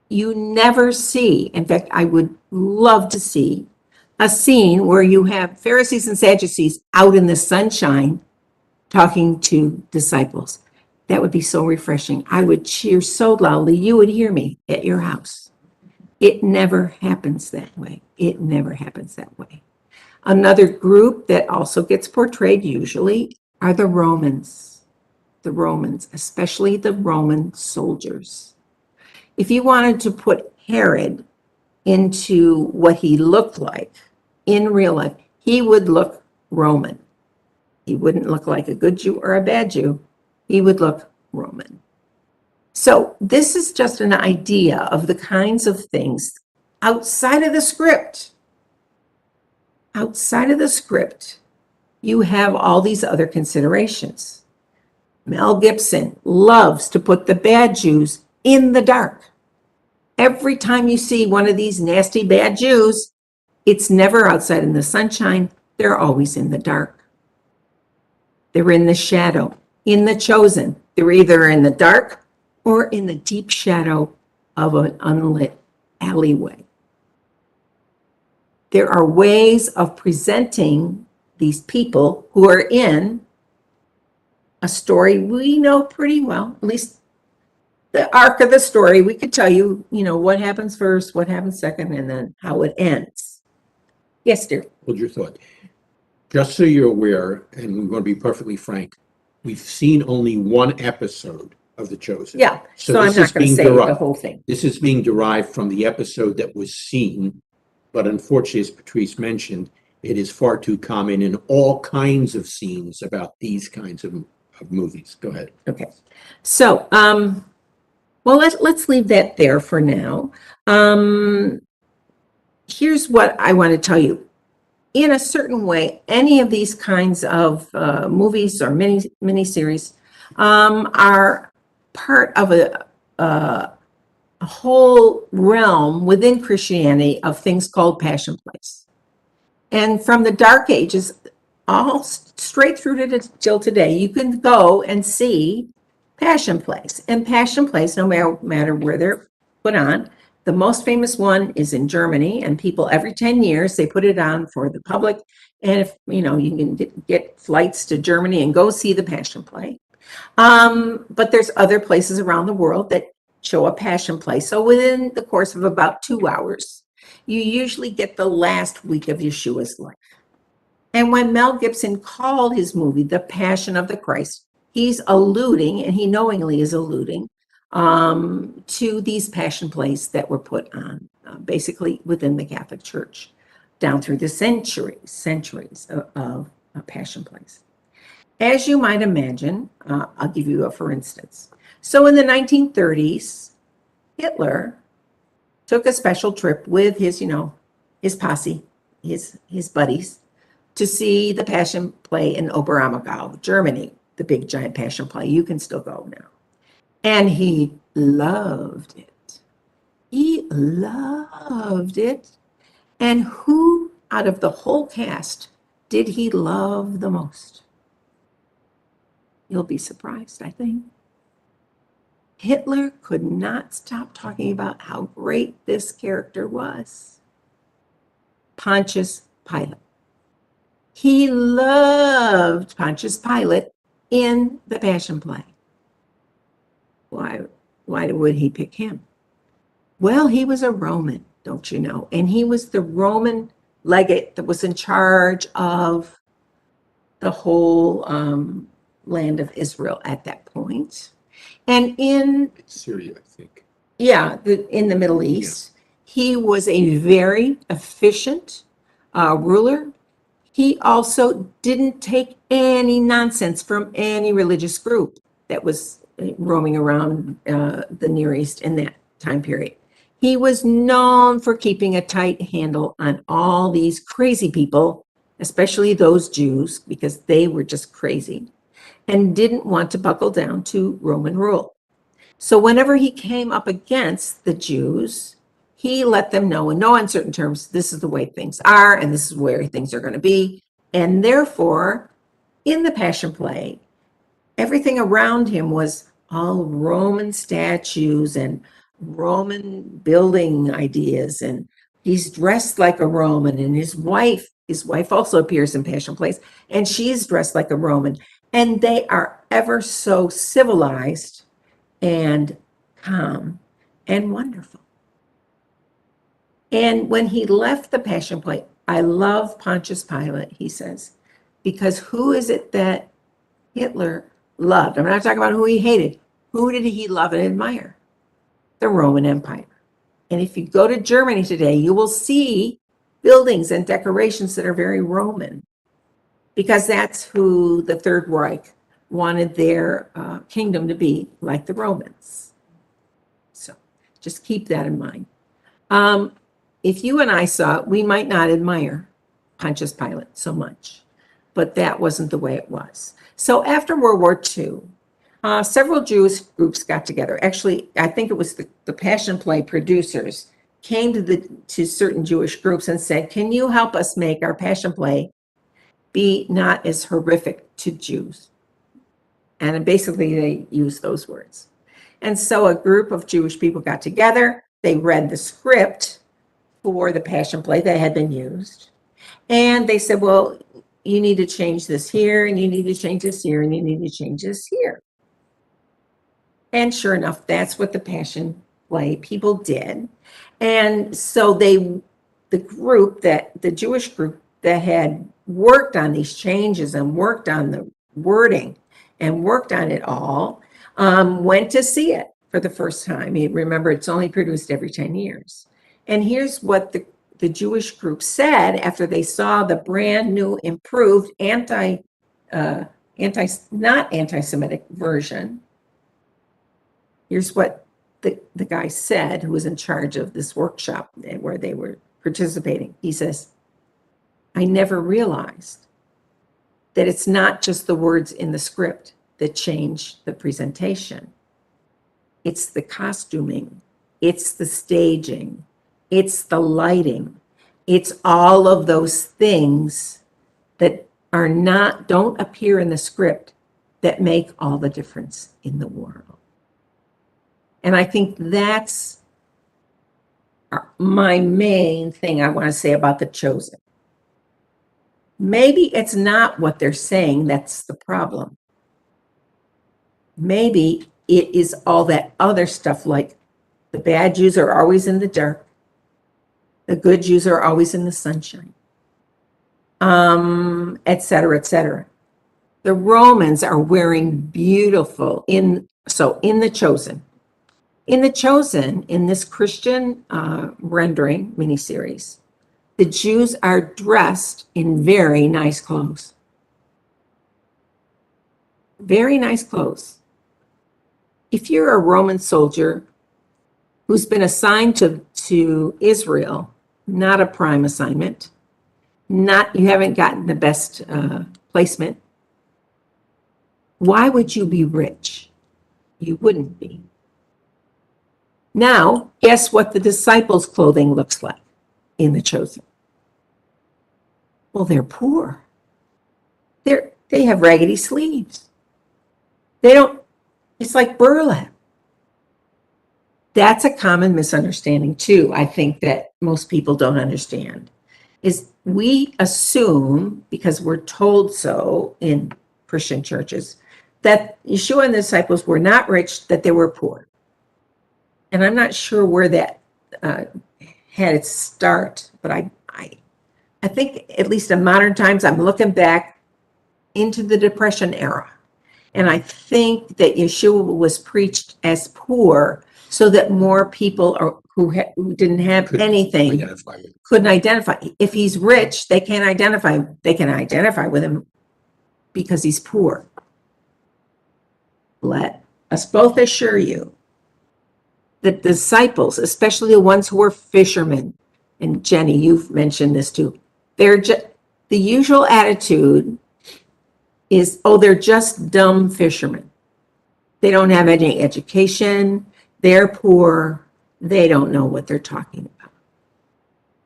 You never see, in fact, I would love to see a scene where you have Pharisees and Sadducees out in the sunshine talking to disciples. That would be so refreshing. I would cheer so loudly, you would hear me at your house. It never happens that way. It never happens that way. Another group that also gets portrayed usually are the Romans. The Romans, especially the Roman soldiers. If you wanted to put Herod into what he looked like in real life, he would look Roman. He wouldn't look like a good Jew or a bad Jew. He would look Roman. So this is just an idea of the kinds of things outside of the script. Outside of the script, you have all these other considerations. Mel Gibson loves to put the bad Jews in the dark. Every time you see one of these nasty bad Jews, it's never outside in the sunshine. They're always in the dark. They're in the shadow. In The Chosen, they're either in the dark or in the deep shadow of an unlit alleyway. There are ways of presenting these people who are in a story we know pretty well, at least the arc of the story. We could tell you, what happens first, what happens second, and then how it ends. Yes, dear. Hold your thought. Just so you're aware, and we're going to be perfectly frank, we've seen only one episode of The Chosen. Yeah, so I'm this not is going to being say the derived. whole thing. This is being derived from the episode that was seen, but unfortunately, as Patrice mentioned, it is far too common in all kinds of scenes about these kinds of movies. Go ahead. Okay. So, well, let's leave that there for now. Here's what I want to tell you. In a certain way, any of these kinds of movies or miniseries are part of a whole realm within Christianity of things called passion plays. And from the Dark Ages, all straight through to till today, you can go and see passion plays. And passion plays, no matter where they're put on, the most famous one is in Germany, and people every 10 years, they put it on for the public. And if, you can get flights to Germany and go see the passion play. But there's other places around the world that show a passion play. So within the course of about 2 hours, you usually get the last week of Yeshua's life. And when Mel Gibson called his movie The Passion of the Christ, he's alluding, and he knowingly is alluding, to these passion plays that were put on basically within the Catholic Church down through the centuries of passion plays. As you might imagine, I'll give you a for instance. So in the 1930s, Hitler took a special trip with his posse, his buddies, to see the passion play in Oberammergau, Germany, the big giant passion play. You can still go now. And he loved it. He loved it. And who out of the whole cast did he love the most? You'll be surprised, I think. Hitler could not stop talking about how great this character was. Pontius Pilate. He loved Pontius Pilate in the Passion Play. Why would he pick him? Well, he was a Roman, don't you know? And he was the Roman legate that was in charge of the whole land of Israel at that point. And in Syria, I think. in the Middle East, he was a very efficient ruler. He also didn't take any nonsense from any religious group that was roaming around the Near East in that time period. He was known for keeping a tight handle on all these crazy people, especially those Jews, because they were just crazy and didn't want to buckle down to Roman rule. So whenever he came up against the Jews, he let them know in no uncertain terms, this is the way things are, and this is where things are going to be. And therefore, in the Passion Play, everything around him was all Roman statues and Roman building ideas. And he's dressed like a Roman, and his wife also appears in Passion Plays, and she's dressed like a Roman. And they are ever so civilized and calm and wonderful. And when he left the Passion Play, I love Pontius Pilate, he says, because who is it that Hitler loved? I'm not talking about who he hated. Who did he love and admire? The Roman Empire. And if you go to Germany today, you will see buildings and decorations that are very Roman, because that's who the Third Reich wanted their kingdom to be, like the Romans. So just keep that in mind. If you and I saw it, we might not admire Pontius Pilate so much, but that wasn't the way it was. So after World War II, several Jewish groups got together. Actually, I think it was the Passion Play producers came to certain Jewish groups and said, can you help us make our Passion Play be not as horrific to Jews? And basically they used those words. And so a group of Jewish people got together. They read the script for the Passion Play that had been used. And they said, well, you need to change this here, and you need to change this here, and you need to change this here. And sure enough, that's what the Passion Play people did. And so the Jewish group that had worked on these changes and worked on the wording and worked on it all, went to see it for the first time. Remember, it's only produced every 10 years. And here's what the Jewish group said after they saw the brand new, improved, not anti-Semitic version. Here's what the guy said, who was in charge of this workshop where they were participating. He says, I never realized that it's not just the words in the script that change the presentation. It's the costuming, it's the staging, it's the lighting, it's all of those things that don't appear in the script that make all the difference in the world. And I think that's my main thing I want to say about The Chosen. Maybe it's not what they're saying that's the problem. Maybe it is all that other stuff, like the bad Jews are always in the dark, the good Jews are always in the sunshine, et cetera, et cetera. The Romans are wearing beautiful in The Chosen. In The Chosen, in this Christian rendering miniseries, the Jews are dressed in very nice clothes. Very nice clothes. If you're a Roman soldier who's been assigned to Israel, not a prime assignment, you haven't gotten the best placement, why would you be rich? You wouldn't be. Now, guess what the disciples' clothing looks like in The Chosen? Well, they're poor. They have raggedy sleeves. It's like burlap. That's a common misunderstanding too, I think, that most people don't understand, is we assume, because we're told so in Christian churches, that Yeshua and the disciples were not rich, that they were poor. And I'm not sure where that had its start, but I think, at least in modern times, I'm looking back into the Depression era. And I think that Yeshua was preached as poor so that more people who didn't have Could anything identify with. couldn't identify. If he's rich, they can identify with him because he's poor. Let us both assure you that disciples, especially the ones who were fishermen, and Jenny, you've mentioned this too, the usual attitude is, oh, they're just dumb fishermen. They don't have any education, they're poor, they don't know what they're talking about.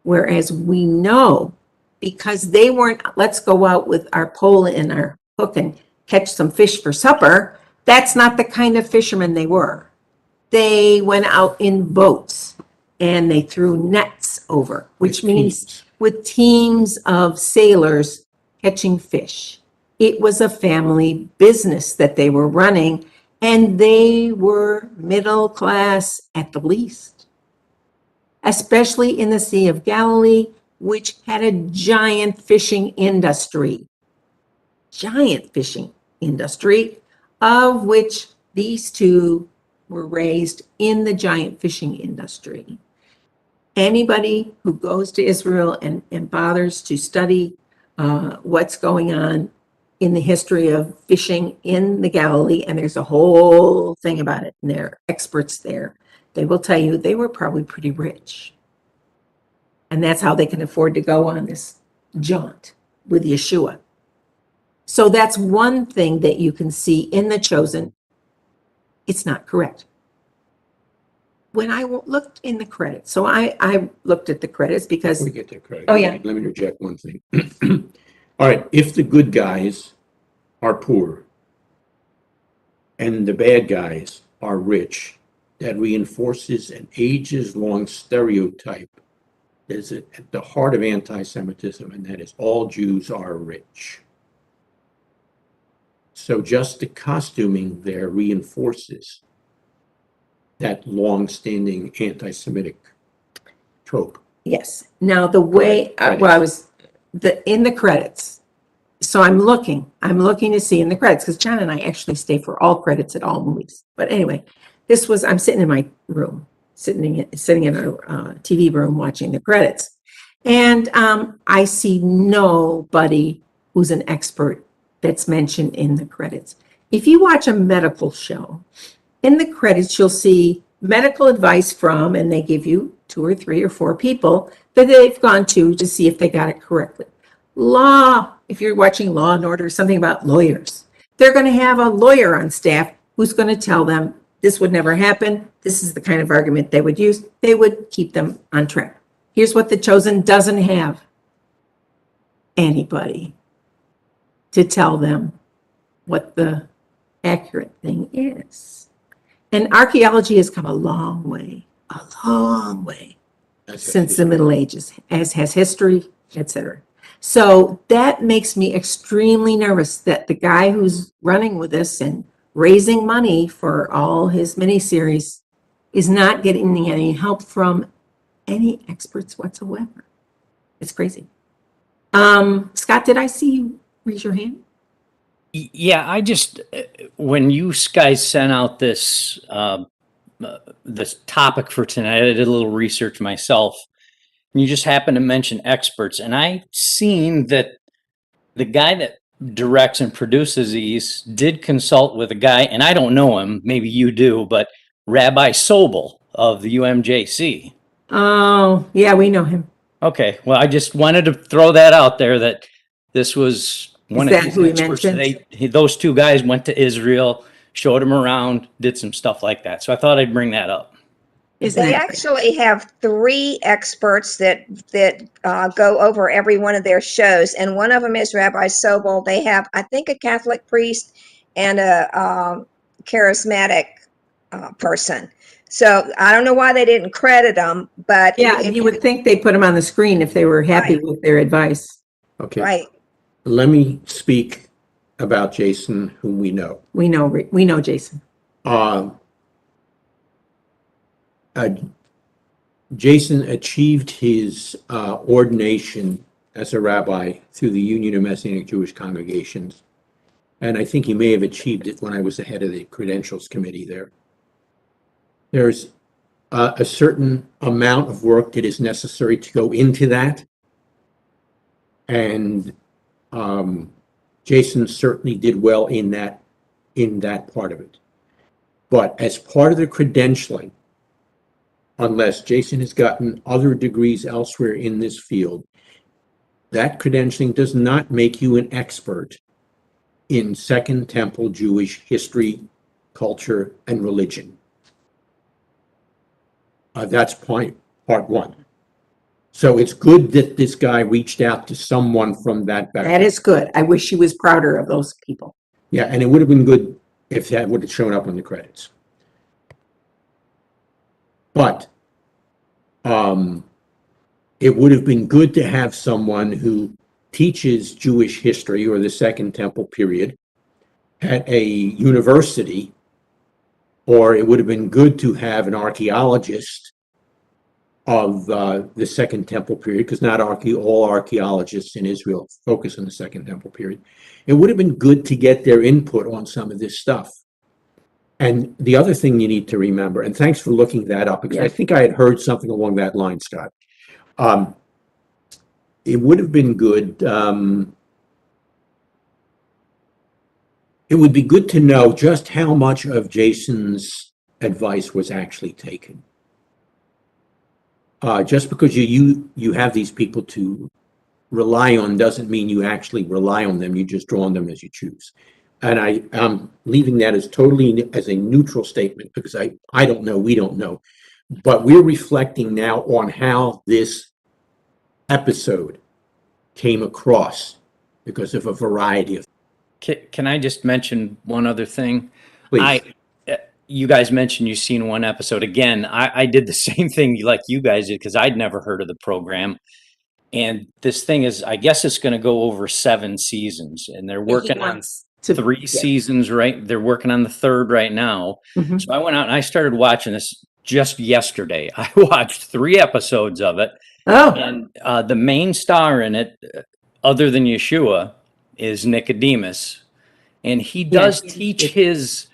Whereas we know, because they weren't, let's go out with our pole and our hook and catch some fish for supper, that's not the kind of fishermen they were. They went out in boats and they threw nets over, which means with teams of sailors catching fish. It was a family business that they were running, and they were middle class at the least, especially in the Sea of Galilee, which had a giant fishing industry, of which these two were raised in the giant fishing industry. Anybody who goes to Israel and bothers to study what's going on in the history of fishing in the Galilee, and there's a whole thing about it, and there are experts there, they will tell you they were probably pretty rich. And that's how they can afford to go on this jaunt with Yeshua. So that's one thing that you can see in The Chosen. It's not correct. When I looked in the credits, so I looked at the credits because, We get to credit. Oh, yeah. Let me interject one thing. All right, if the good guys are poor and the bad guys are rich, that reinforces an ages-long stereotype that is at the heart of anti-Semitism, and that is all Jews are rich. So just the costuming there reinforces that long-standing anti-Semitic trope. yes. Now the way, in the credits. So I'm looking to see in the credits, because John and I actually stay for all credits at all movies. But anyway, I'm sitting in my room, sitting in a TV room watching the credits. And I see nobody who's an expert that's mentioned in the credits. If you watch a medical show, in the credits, you'll see medical advice from, and they give you 2 or 3 or 4 people that they've gone to see if they got it correctly. Law, if you're watching Law and Order, something about lawyers, they're going to have a lawyer on staff who's going to tell them this would never happen. This is the kind of argument they would use. They would keep them on track. Here's what The Chosen doesn't have: anybody to tell them what the accurate thing is. And archaeology has come a long way since the Middle Ages, as has history, etc. So that makes me extremely nervous that the guy who's running with this and raising money for all his miniseries is not getting any help from any experts whatsoever. It's crazy. Scott, did I see you raise your hand? Yeah, I just, when you guys sent out this topic for tonight, I did a little research myself, and you just happened to mention experts, and I seen that the guy that directs and produces these did consult with a guy, and I don't know him, maybe you do, but Rabbi Sobel of the UMJC. Oh, yeah, we know him. Okay, well, I just wanted to throw that out there, that this was one Is of that his who he experts. mentioned? Those 2 guys went to Israel, showed him around, did some stuff like that. So I thought I'd bring that up. Isn't They that actually have 3 experts that go over every one of their shows, and one of them is Rabbi Sobel. They have, I think, a Catholic priest and a charismatic person. So I don't know why they didn't credit them, but Yeah, you would think they put him on the screen if they were happy Right. with their advice. Okay, right. let me speak about Jason, whom we know. We know Jason. Jason achieved his ordination as a rabbi through the Union of Messianic Jewish Congregations and I think he may have achieved it when I was the head of the credentials committee there. There's a certain amount of work that is necessary to go into that. And Jason certainly did well in that part of it. But as part of the credentialing, unless Jason has gotten other degrees elsewhere in this field, that credentialing does not make you an expert in Second Temple Jewish history, culture, and religion. That's part one. So it's good that this guy reached out to someone from that background. That is good. I wish he was prouder of those people. Yeah, and it would have been good if that would have shown up on the credits. But it would have been good to have someone who teaches Jewish history or the Second Temple period at a university, or it would have been good to have an archaeologist of the Second Temple period, because not all archaeologists in Israel focus on the Second Temple period. It would have been good to get their input on some of this stuff. And the other thing you need to remember, and thanks for looking that up, because I think I had heard something along that line, Scott. It would have been good. It would be good to know just how much of Jason's advice was actually taken. Just because you have these people to rely on doesn't mean you actually rely on them. You just draw on them as you choose. And I'm leaving that as totally as a neutral statement, because I don't know, we don't know. But we're reflecting now on how this episode came across because of a variety of. Can I just mention one other thing? Please. You guys mentioned you've seen one episode. Again, I did the same thing like you guys did, because I'd never heard of the program. And this thing is, I guess it's going to go over 7 seasons, and they're working on 3 seasons, right? They're working on the 3rd right now. Mhm. So I went out and I started watching this just yesterday. I watched 3 episodes of it. Oh, And the main star in it, other than Yeshua, is Nicodemus. And he does teach his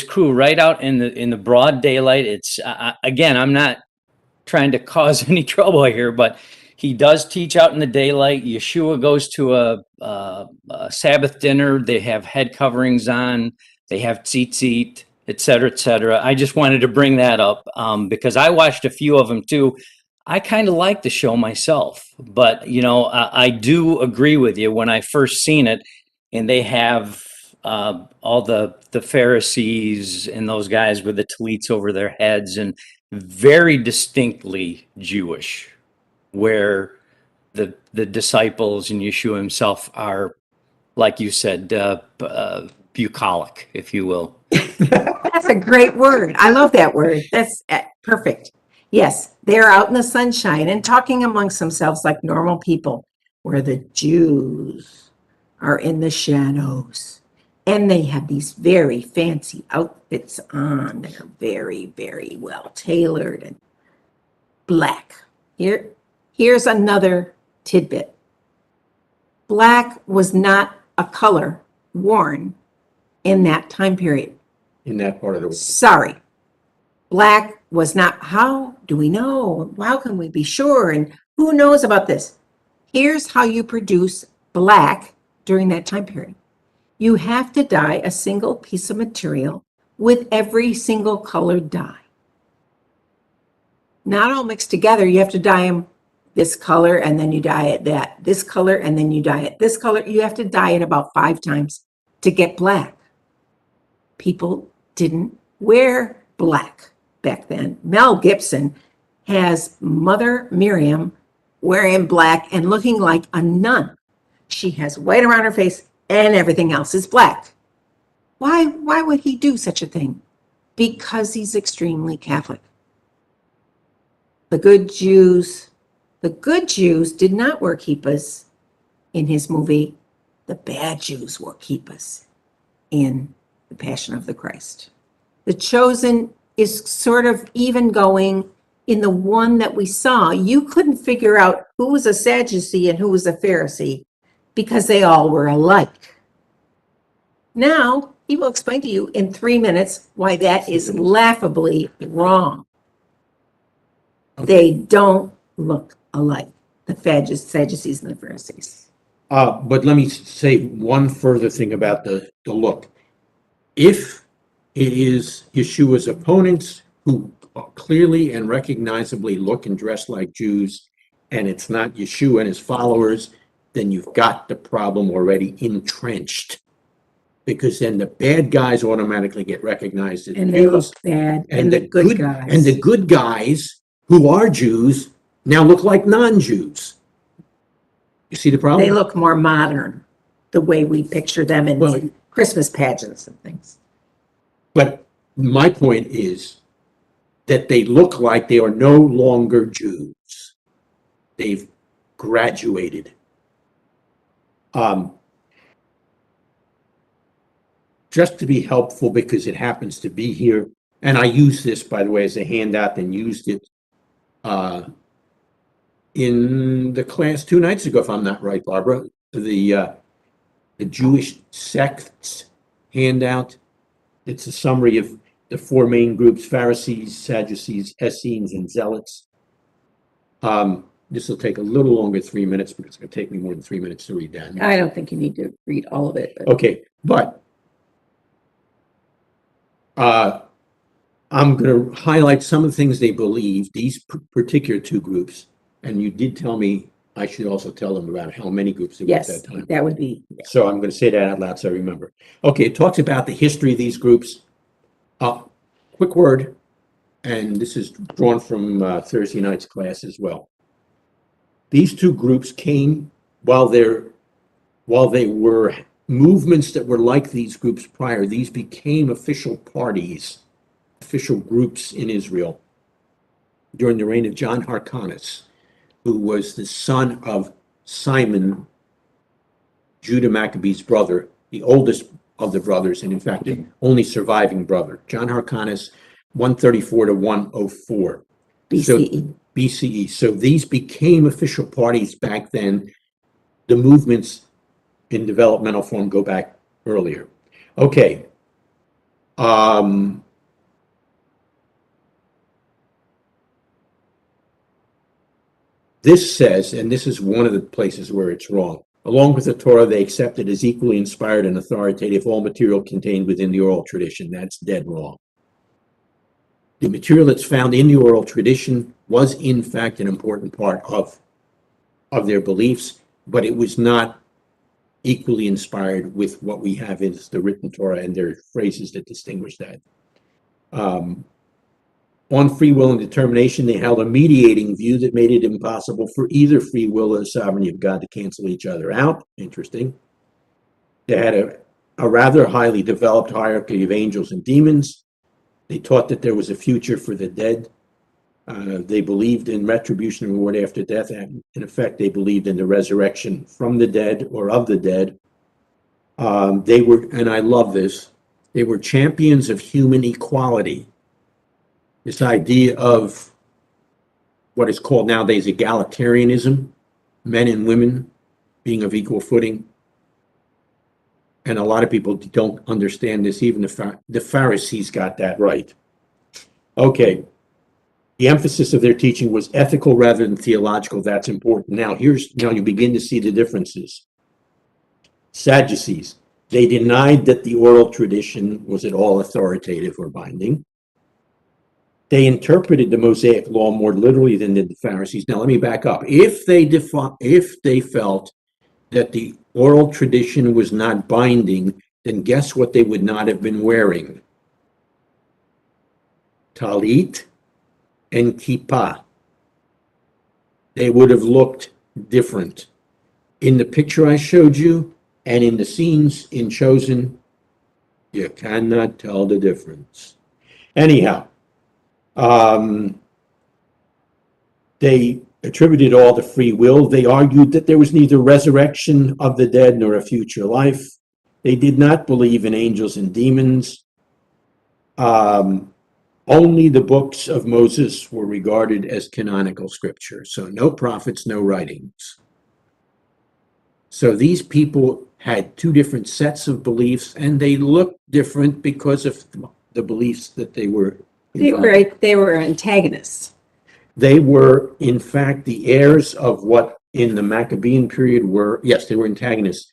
crew right out in the broad daylight. It's again, I'm not trying to cause any trouble here, but he does teach out in the daylight. Yeshua goes to a Sabbath dinner. They have head coverings on. They have tzitzit, et cetera, et cetera. I just wanted to bring that up because I watched a few of them too. I kind of like the show myself, but you know, I do agree with you. When I first seen it, and they have all the Pharisees and those guys with the tallits over their heads, and very distinctly Jewish, where the disciples and Yeshua himself are, like you said, bucolic, if you will. that's a great word. I love that word. That's perfect. Yes, they're out in the sunshine and talking amongst themselves like normal people, where the Jews are in the shadows. And they have these very fancy outfits on. They're very, very well tailored and black. Here's another tidbit. Black was not a color worn in that time period. In that part of the world. Sorry. Black was not. How do we know? How can we be sure? And who knows about this? Here's how you produce black during that time period. You have to dye a single piece of material with every single colored dye. Not all mixed together. You have to dye them this color, and then you dye it this color, and then you dye it this color. You have to dye it about 5 times to get black. People didn't wear black back then. Mel Gibson has Mother Miriam wearing black and looking like a nun. She has white around her face and everything else is black. Why would he do such a thing? Because he's extremely Catholic. The good Jews did not wear kippahs in his movie. The bad Jews wore kippahs in The Passion of the Christ. The Chosen is sort of even going in the one that we saw. You couldn't figure out who was a Sadducee and who was a Pharisee because they all were alike. Now, he will explain to you in 3 minutes why that is laughably wrong. They don't look alike, the Sadducees and the Pharisees. But let me say one further thing about the look. If it is Yeshua's opponents who clearly and recognizably look and dress like Jews, and it's not Yeshua and his followers, then you've got the problem already entrenched. Because then the bad guys automatically get recognized as And they Jews. look bad, and the good guys. And the good guys who are Jews now look like non-Jews. You see the problem? They look more modern, the way we picture them in Well, Christmas pageants and things. but my point is that they look like they are no longer Jews. They've graduated. Just to be helpful, because it happens to be here, and I use this, by the way, as a handout and used it in the class 2 nights ago, if I'm not right, Barbara, the Jewish sects handout. It's a summary of the 4 main groups: Pharisees, Sadducees, Essenes, and Zealots. This will take a little longer, 3 minutes, because it's going to take me more than 3 minutes to read that. I don't think you need to read all of it. But Okay, but I'm going to highlight some of the things they believe, these particular 2 groups. And you did tell me I should also tell them about how many groups there were at yes, that time. that would be. So I'm going to say that out loud so I remember. Okay, it talks about the history of these groups. Quick word, and this is drawn from Thursday night's class as well. These 2 groups came while they were movements that were like these groups prior. These became official parties, official groups in Israel during the reign of John Hyrcanus, who was the son of Simon, Judah Maccabee's brother, the oldest of the brothers, and in fact, the only surviving brother. John Hyrcanus, 134 to 104. BCE. BCE. So these became official parties back then. The movements in developmental form go back earlier. Okay. This says, and this is one of the places where it's wrong, along with the Torah, they accepted as equally inspired and authoritative all material contained within the oral tradition. That's dead wrong. The material that's found in the oral tradition was, in fact, an important part of their beliefs, but it was not equally inspired with what we have is the written Torah, and there are phrases that distinguish that. On free will and determination, they held a mediating view that made it impossible for either free will or the sovereignty of God to cancel each other out. Interesting. They had a rather highly developed hierarchy of angels and demons. They taught that there was a future for the dead. They believed in retribution and reward after death. And in effect, they believed in the resurrection from the dead or of the dead. They were, and I love this, they were champions of human equality. This idea of what is called nowadays egalitarianism, men and women being of equal footing. And a lot of people don't understand this. Even the Pharisees got that right. Okay. The emphasis of their teaching was ethical rather than theological. That's important. Now you begin to see the differences. Sadducees, they denied that the oral tradition was at all authoritative or binding. They interpreted the Mosaic law more literally than did the Pharisees. Now let me back up. If they felt that the oral tradition was not binding, then guess what they would not have been wearing? Talit and kippah. They would have looked different. In the picture I showed you and in the scenes in Chosen, you cannot tell the difference. Anyhow, they attributed all to free will. They argued that there was neither resurrection of the dead nor a future life. They did not believe in angels and demons. Only the books of Moses were regarded as canonical scripture. So no prophets, no writings. So these people had two different sets of beliefs, and they looked different because of the beliefs that they were involved. They were antagonists. They were, in fact, the heirs of what in the Maccabean period were, yes, they were antagonists.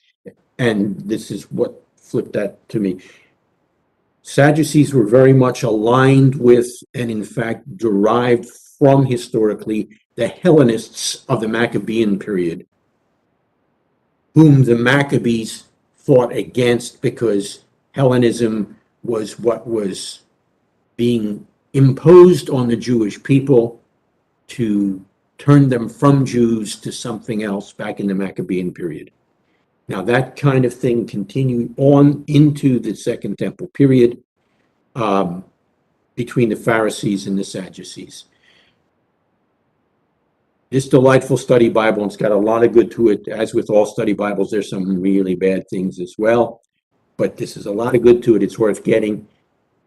And this is what flipped that to me. Sadducees were very much aligned with, and in fact derived from historically, the Hellenists of the Maccabean period, whom the Maccabees fought against because Hellenism was what was being imposed on the Jewish people to turn them from Jews to something else back in the Maccabean period. Now, that kind of thing continued on into the Second Temple period between the Pharisees and the Sadducees. This delightful study Bible, and it's got a lot of good to it. As with all study Bibles, there's some really bad things as well. But this is a lot of good to it. It's worth getting.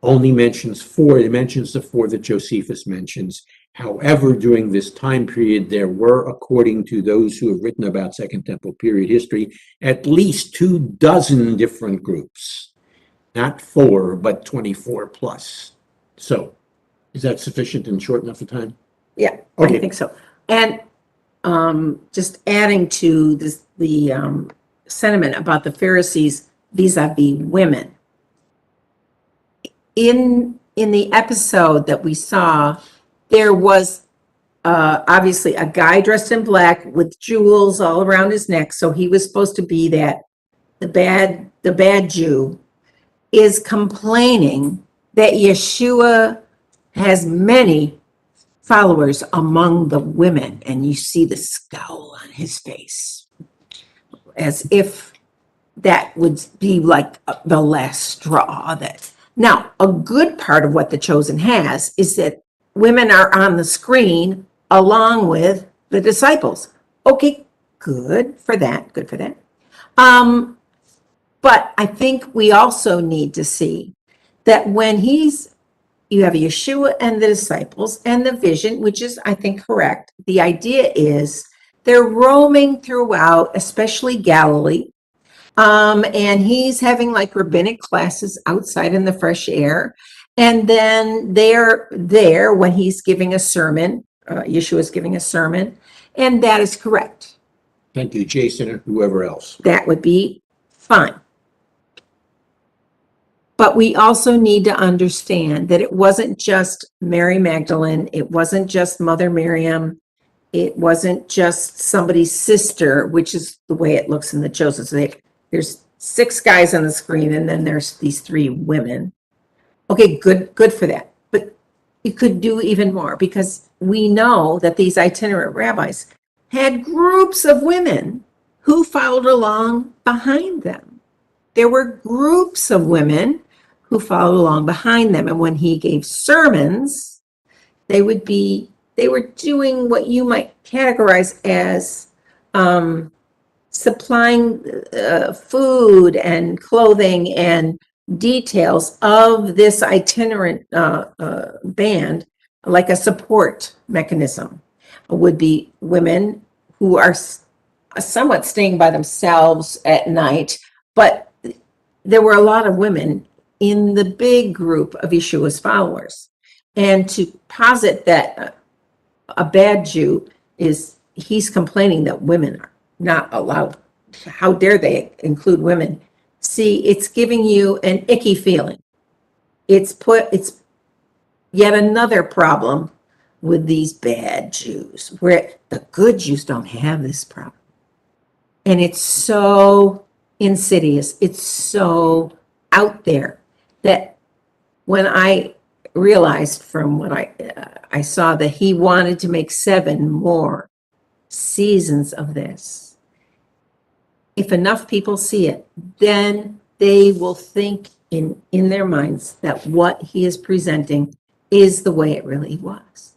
Only mentions four. It mentions the four that Josephus mentions. However, during this time period, there were, according to those who have written about Second Temple period history, at least 24 different groups. Not 4, but 24 plus. So, is that sufficient and short enough of time? Yeah, Okay. I think so. And just adding to this, the sentiment about the Pharisees vis-a-vis women. In the episode that we saw, there was obviously a guy dressed in black with jewels all around his neck. So he was supposed to be that the bad Jew is complaining that Yeshua has many followers among the women, and you see the scowl on his face as if that would be like the last straw. That now, a good part of what The Chosen has is that women are on the screen along with the disciples. Okay, good for that. Good for that. But I think we also need to see that when you have Yeshua and the disciples and the vision, which is, I think, correct. The idea is they're roaming throughout, especially Galilee. And he's having like rabbinic classes outside in the fresh air. And then they're there when he's giving a sermon. Yeshua is giving a sermon. And that is correct. Thank you, Jason, and whoever else. That would be fine. But we also need to understand that it wasn't just Mary Magdalene. It wasn't just Mother Miriam. It wasn't just somebody's sister, which is the way it looks in The Chosen. So there's 6 guys on the screen, and then there's these 3 women. Okay, good for that. But you could do even more, because we know that these itinerant rabbis had groups of women who followed along behind them. There were groups of women who followed along behind them. And when he gave sermons, they were doing what you might categorize as supplying food and clothing and details of this itinerant band, like a support mechanism. Would be women who are somewhat staying by themselves at night, but there were a lot of women in the big group of Yeshua's followers. And to posit that a bad Jew he's complaining that women are not allowed. How dare they include women? See, it's giving you an icky feeling. It's yet another problem with these bad Jews, where the good Jews don't have this problem. And it's so insidious. It's so out there that when I realized from what I saw that he wanted to make 7 more seasons of this, if enough people see it, then they will think in their minds that what he is presenting is the way it really was.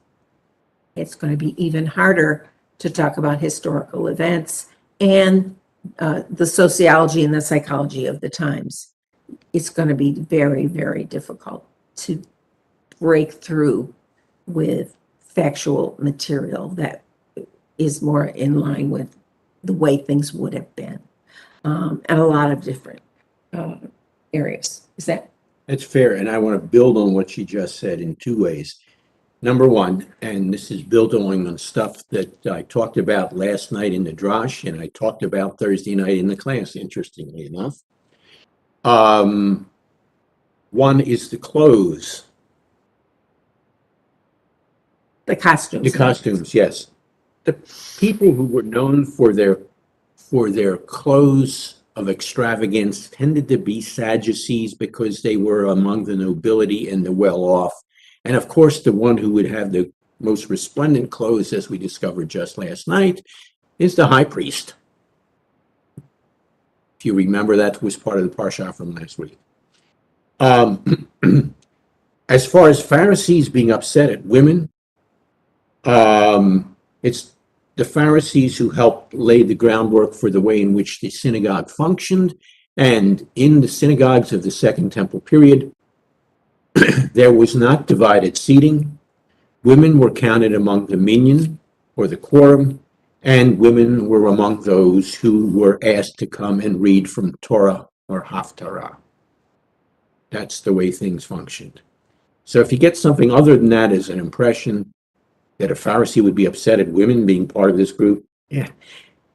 It's going to be even harder to talk about historical events and the sociology and the psychology of the times. It's going to be very, very difficult to break through with factual material that is more in line with the way things would have been. at a lot of different areas. Is that? That's fair, and I want to build on what she just said in two ways. Number one, and this is building on stuff that I talked about last night in the drash, and I talked about Thursday night in the class, interestingly enough. One is the clothes. The costumes. The costumes, yes. The people who were known for their clothes of extravagance tended to be Sadducees because they were among the nobility and the well-off. And of course, the one who would have the most resplendent clothes, as we discovered just last night, is the high priest. If you remember, that was part of the parsha from last week. As far as Pharisees being upset at women, it's the Pharisees who helped lay the groundwork for the way in which the synagogue functioned. And in the synagogues of the Second Temple period, there was not divided seating. Women were counted among the minyan, or the quorum, and women were among those who were asked to come and read from Torah or Haftarah. That's the way things functioned. So if you get something other than that as an impression that a Pharisee would be upset at women being part of this group, yeah.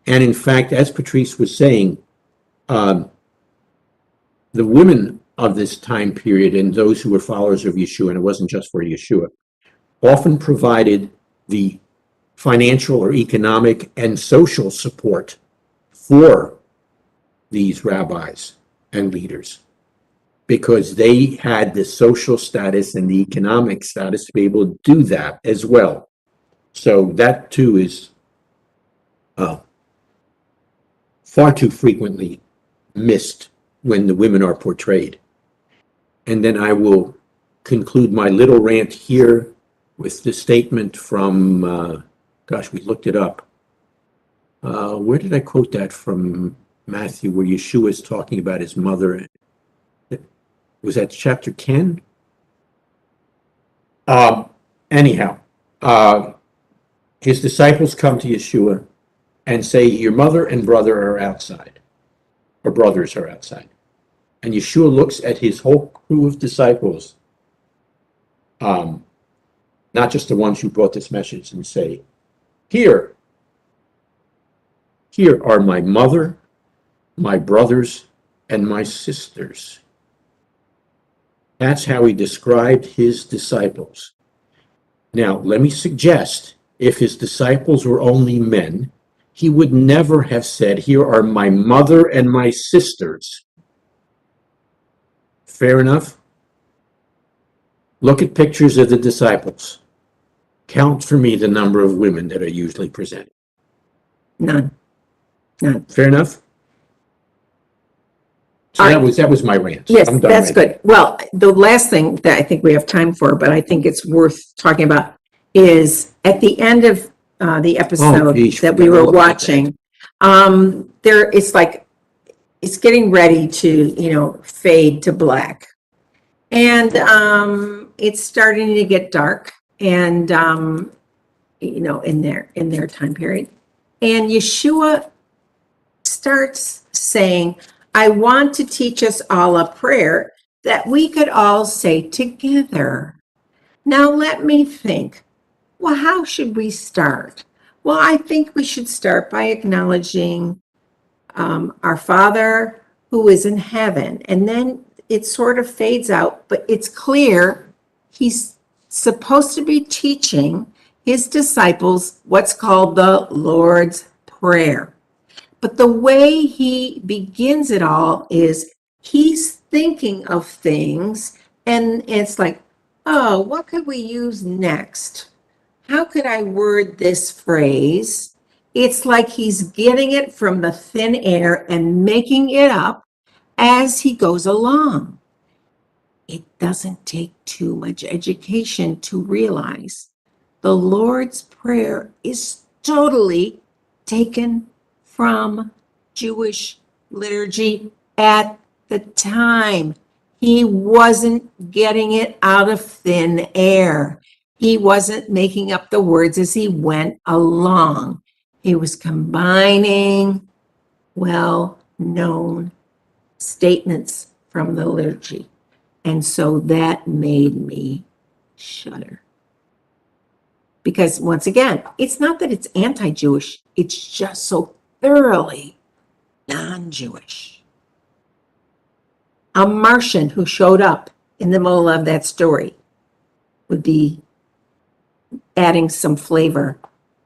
And in fact, as Patrice was saying, the women of this time period and those who were followers of Yeshua, and it wasn't just for Yeshua, often provided the financial or economic and social support for these rabbis and leaders, because they had the social status and the economic status to be able to do that as well. So that too is far too frequently missed when the women are portrayed. And then I will conclude my little rant here with the statement from, gosh, we looked it up. Where did I quote that from? Matthew, where Yeshua is talking about his mother. Was that chapter 10? Anyhow, his disciples come to Yeshua and say, your mother and brother are outside, or brothers are outside. And Yeshua looks at his whole crew of disciples, not just the ones who brought this message, and say, here are my mother, my brothers, and my sisters. That's how he described his disciples. Now, let me suggest, if his disciples were only men, he would never have said, here are my mother and my sisters. Fair enough? Look at pictures of the disciples. Count for me the number of women that are usually presented. None. Fair enough? So All that right. was my rant. Yes, I'm done that's ranting. good. Well, the last thing that I think we have time for, but I think it's worth talking about, is at the end of the episode geez, that we forgot were all about watching, it's getting ready to, fade to black. And it's starting to get dark, and in their time period. And Yeshua starts saying, I want to teach us all a prayer that we could all say together. Now let me think. Well, how should we start? Well, I think we should start by acknowledging our Father who is in heaven. And then it sort of fades out, but it's clear he's supposed to be teaching his disciples what's called the Lord's Prayer. But the way he begins it all is he's thinking of things, and it's like, oh, what could we use next? How could I word this phrase? It's like he's getting it from the thin air and making it up as he goes along. It doesn't take too much education to realize the Lord's Prayer is totally taken from Jewish liturgy at the time. He wasn't getting it out of thin air. He wasn't making up the words as he went along. He was combining, known statements from the liturgy. And so that made me shudder. Because once again, it's not that it's anti-Jewish, it's just so thoroughly non-Jewish. A Martian who showed up in the middle of that story would be adding some flavor,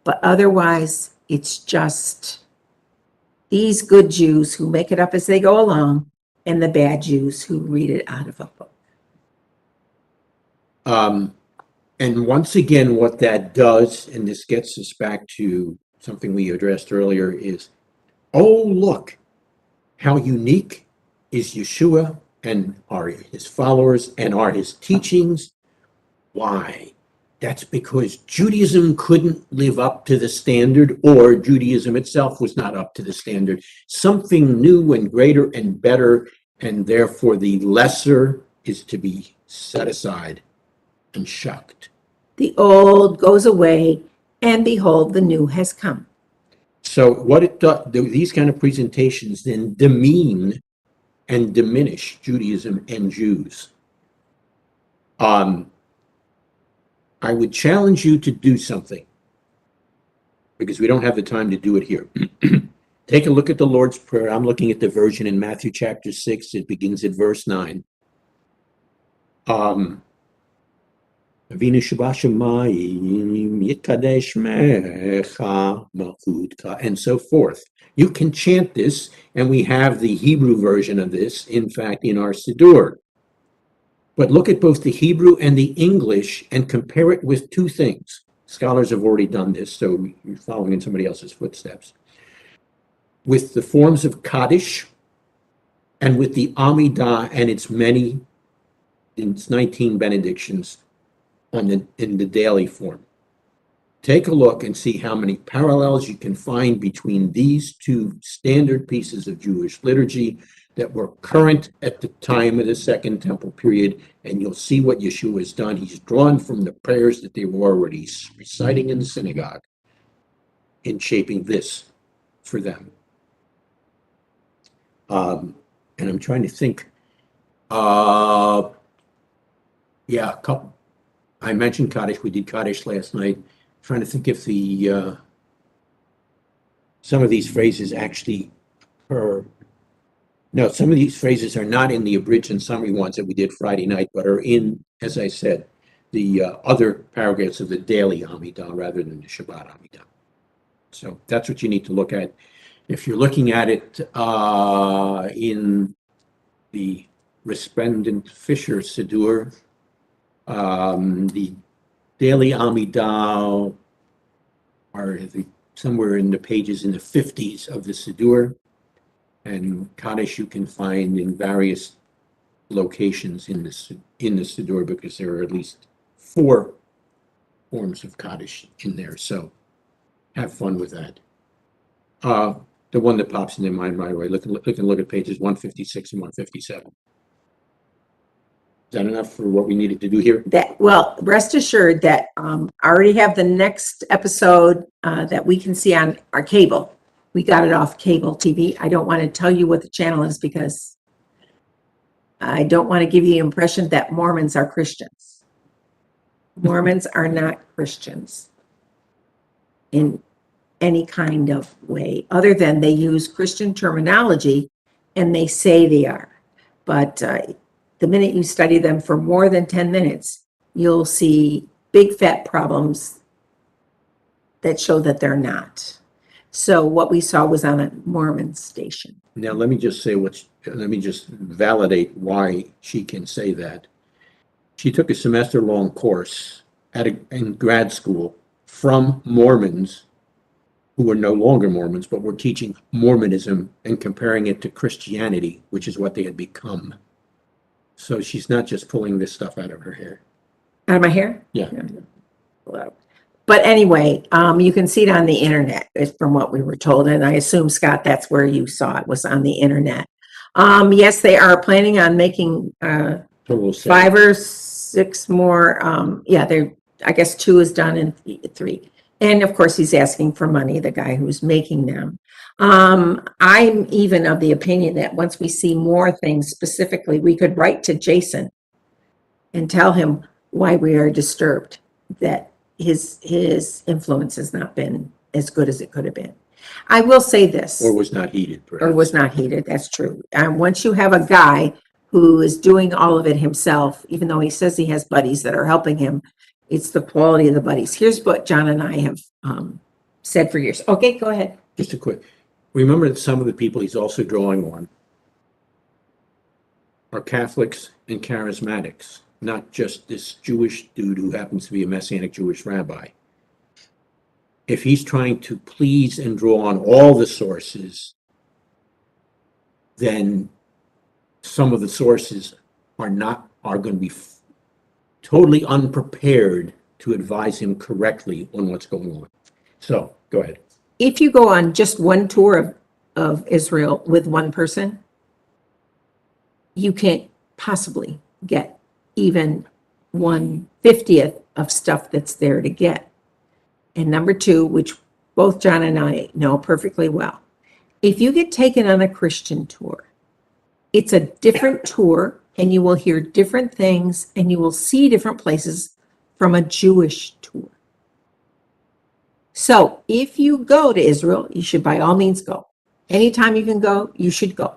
but otherwise it's just these good Jews who make it up as they go along and the bad Jews who read it out of a book. And once again, what that does, and this gets us back to something we addressed earlier, is, oh, look, how unique is Yeshua and are his followers and are his teachings. Why? That's because Judaism couldn't live up to the standard, or Judaism itself was not up to the standard. Something new and greater and better, and therefore the lesser is to be set aside and shucked. The old goes away, and behold, the new has come. So what it does, these kind of presentations then demean and diminish Judaism and Jews. I would challenge you to do something, because we don't have the time to do it here. Take a look at the Lord's Prayer. I'm looking at the version in Matthew chapter 6. It begins at verse 9. Avinu Shabashamayim Yikadesh Mecha Malchutcha, and so forth. You can chant this, and we have the Hebrew version of this, in fact, in our Siddur. But look at both the Hebrew and the English and compare it with two things. Scholars have already done this, so you're following in somebody else's footsteps. With the forms of Kaddish and with the Amidah and its 19 benedictions in the daily form. Take a look and see how many parallels you can find between these two standard pieces of Jewish liturgy that were current at the time of the Second Temple period, and you'll see what Yeshua has done. He's drawn from the prayers that they were already reciting in the synagogue in shaping this for them. And I'm trying to think. A couple. I mentioned Kaddish. We did Kaddish last night. Trying to think if some of these phrases actually occur. No, some of these phrases are not in the abridged and summary ones that we did Friday night, but are in, as I said, the other paragraphs of the daily Amidah rather than the Shabbat Amidah. So that's what you need to look at. If you're looking at it in the Resplendent Fisher Siddur, the daily Amidah are somewhere in the pages in the 50s of the Siddur, and Kaddish you can find in various locations in the Siddur, because there are at least 4 forms of Kaddish in there. So have fun with that. The one that pops into mind right away. Look at pages 156 and 157. Is that enough for what we needed to do here? Well, rest assured that I already have the next episode that we can see on our cable. We got it off cable TV. I don't want to tell you what the channel is because I don't want to give you the impression that Mormons are Christians. Mormons are not Christians in any kind of way, other than they use Christian terminology and they say they are. But the minute you study them for more than 10 minutes, you'll see big fat problems that show that they're not. So what we saw was on a Mormon station. Now, let me just validate why she can say that. She took a semester-long course in grad school from Mormons who were no longer Mormons, but were teaching Mormonism and comparing it to Christianity, which is what they had become. So she's not just pulling this stuff out of her hair. Out of my hair? Yeah. But anyway, you can see it on the internet from what we were told. And I assume, Scott, that's where you saw it, was on the internet. Yes, they are planning on making 5 or 6 more. I guess 2 is done and 3. And of course, he's asking for money, the guy who's making them. I'm even of the opinion that once we see more things specifically, we could write to Jason and tell him why we are disturbed that his influence has not been as good as it could have been. I will say this. Or was not heeded, Or perhaps. was not heeded, that's true. And once you have a guy who is doing all of it himself, even though he says he has buddies that are helping him, it's the quality of the buddies. Here's what John and I have said for years. Okay, go ahead. Just a quick, remember that some of the people he's also drawing on are Catholics and charismatics, not just this Jewish dude who happens to be a Messianic Jewish rabbi. If he's trying to please and draw on all the sources, then some of the sources are going to be totally unprepared to advise him correctly on what's going on. So, go ahead. If you go on just one tour of Israel with one person, you can't possibly get even 1/50th of stuff that's there to get. And number two, which both John and I know perfectly well, if you get taken on a Christian tour, it's a different tour and you will hear different things and you will see different places from a Jewish tour. So if you go to Israel, you should by all means go. Anytime you can go, you should go.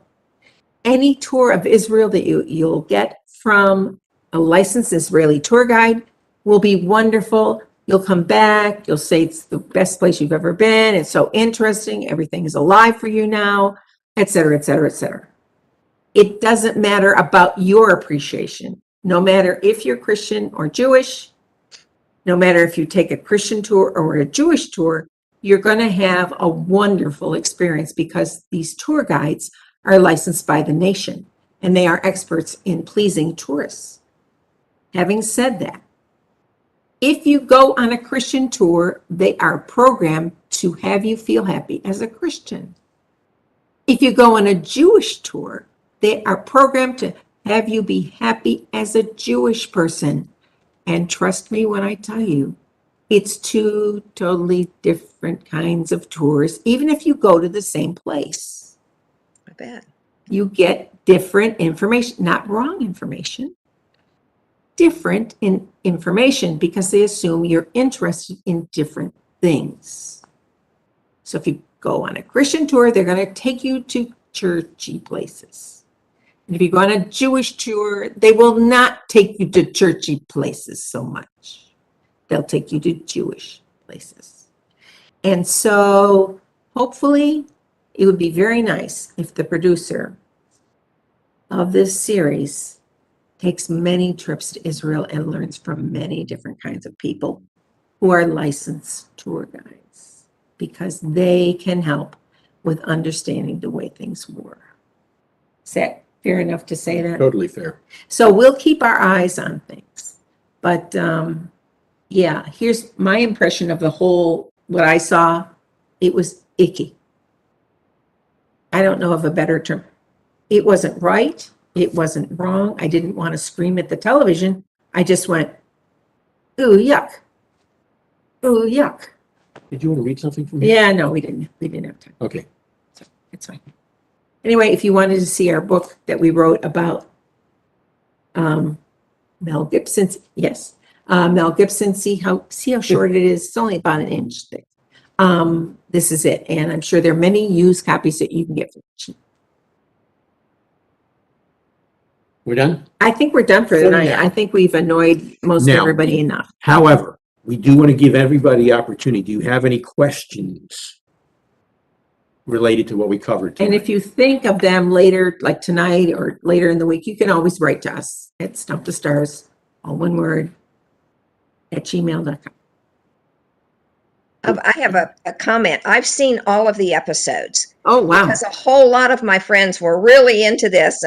Any tour of Israel that you'll get from a licensed Israeli tour guide will be wonderful. You'll come back, you'll say it's the best place you've ever been. It's so interesting. Everything is alive for you now, et cetera, et cetera, et cetera. It doesn't matter about your appreciation. No matter if you're Christian or Jewish, no matter if you take a Christian tour or a Jewish tour, you're going to have a wonderful experience because these tour guides are licensed by the nation and they are experts in pleasing tourists. Having said that, if you go on a Christian tour, they are programmed to have you feel happy as a Christian. If you go on a Jewish tour, they are programmed to have you be happy as a Jewish person. And trust me when I tell you, it's two totally different kinds of tours, even if you go to the same place. I bet. You get different information, not wrong information, different in information because they assume you're interested in different things. So if you go on a Christian tour, they're going to take you to churchy places. And if you go on a Jewish tour, they will not take you to churchy places so much. They'll take you to Jewish places. And so hopefully it would be very nice if the producer of this series takes many trips to Israel and learns from many different kinds of people who are licensed tour guides because they can help with understanding the way things were. Is that fair enough to say that? Totally fair. So we'll keep our eyes on things. But yeah, here's my impression of the whole, what I saw. It was icky. I don't know of a better term. It wasn't right. It wasn't wrong. I didn't want to scream at the television. I just went, ooh, yuck. Ooh, yuck. Did you want to read something from me? Yeah, no, we didn't have time. Okay. So it's fine. Anyway, if you wanted to see our book that we wrote about Mel Gibson's, yes, Mel Gibson, see how short it is. It's only about an inch thick. This is it. And I'm sure there are many used copies that you can get for cheap. We're done? I think we're done for So tonight. now- I think we've annoyed most Now- everybody enough. However, we do want to give everybody the opportunity. Do you have any questions related to what we covered And tonight? if you think of them later, like tonight or later in the week, you can always write to us at Stump the Stars, all one word, at gmail.com. I have a comment. I've seen all of the episodes Oh, wow. because a whole lot of my friends were really into this.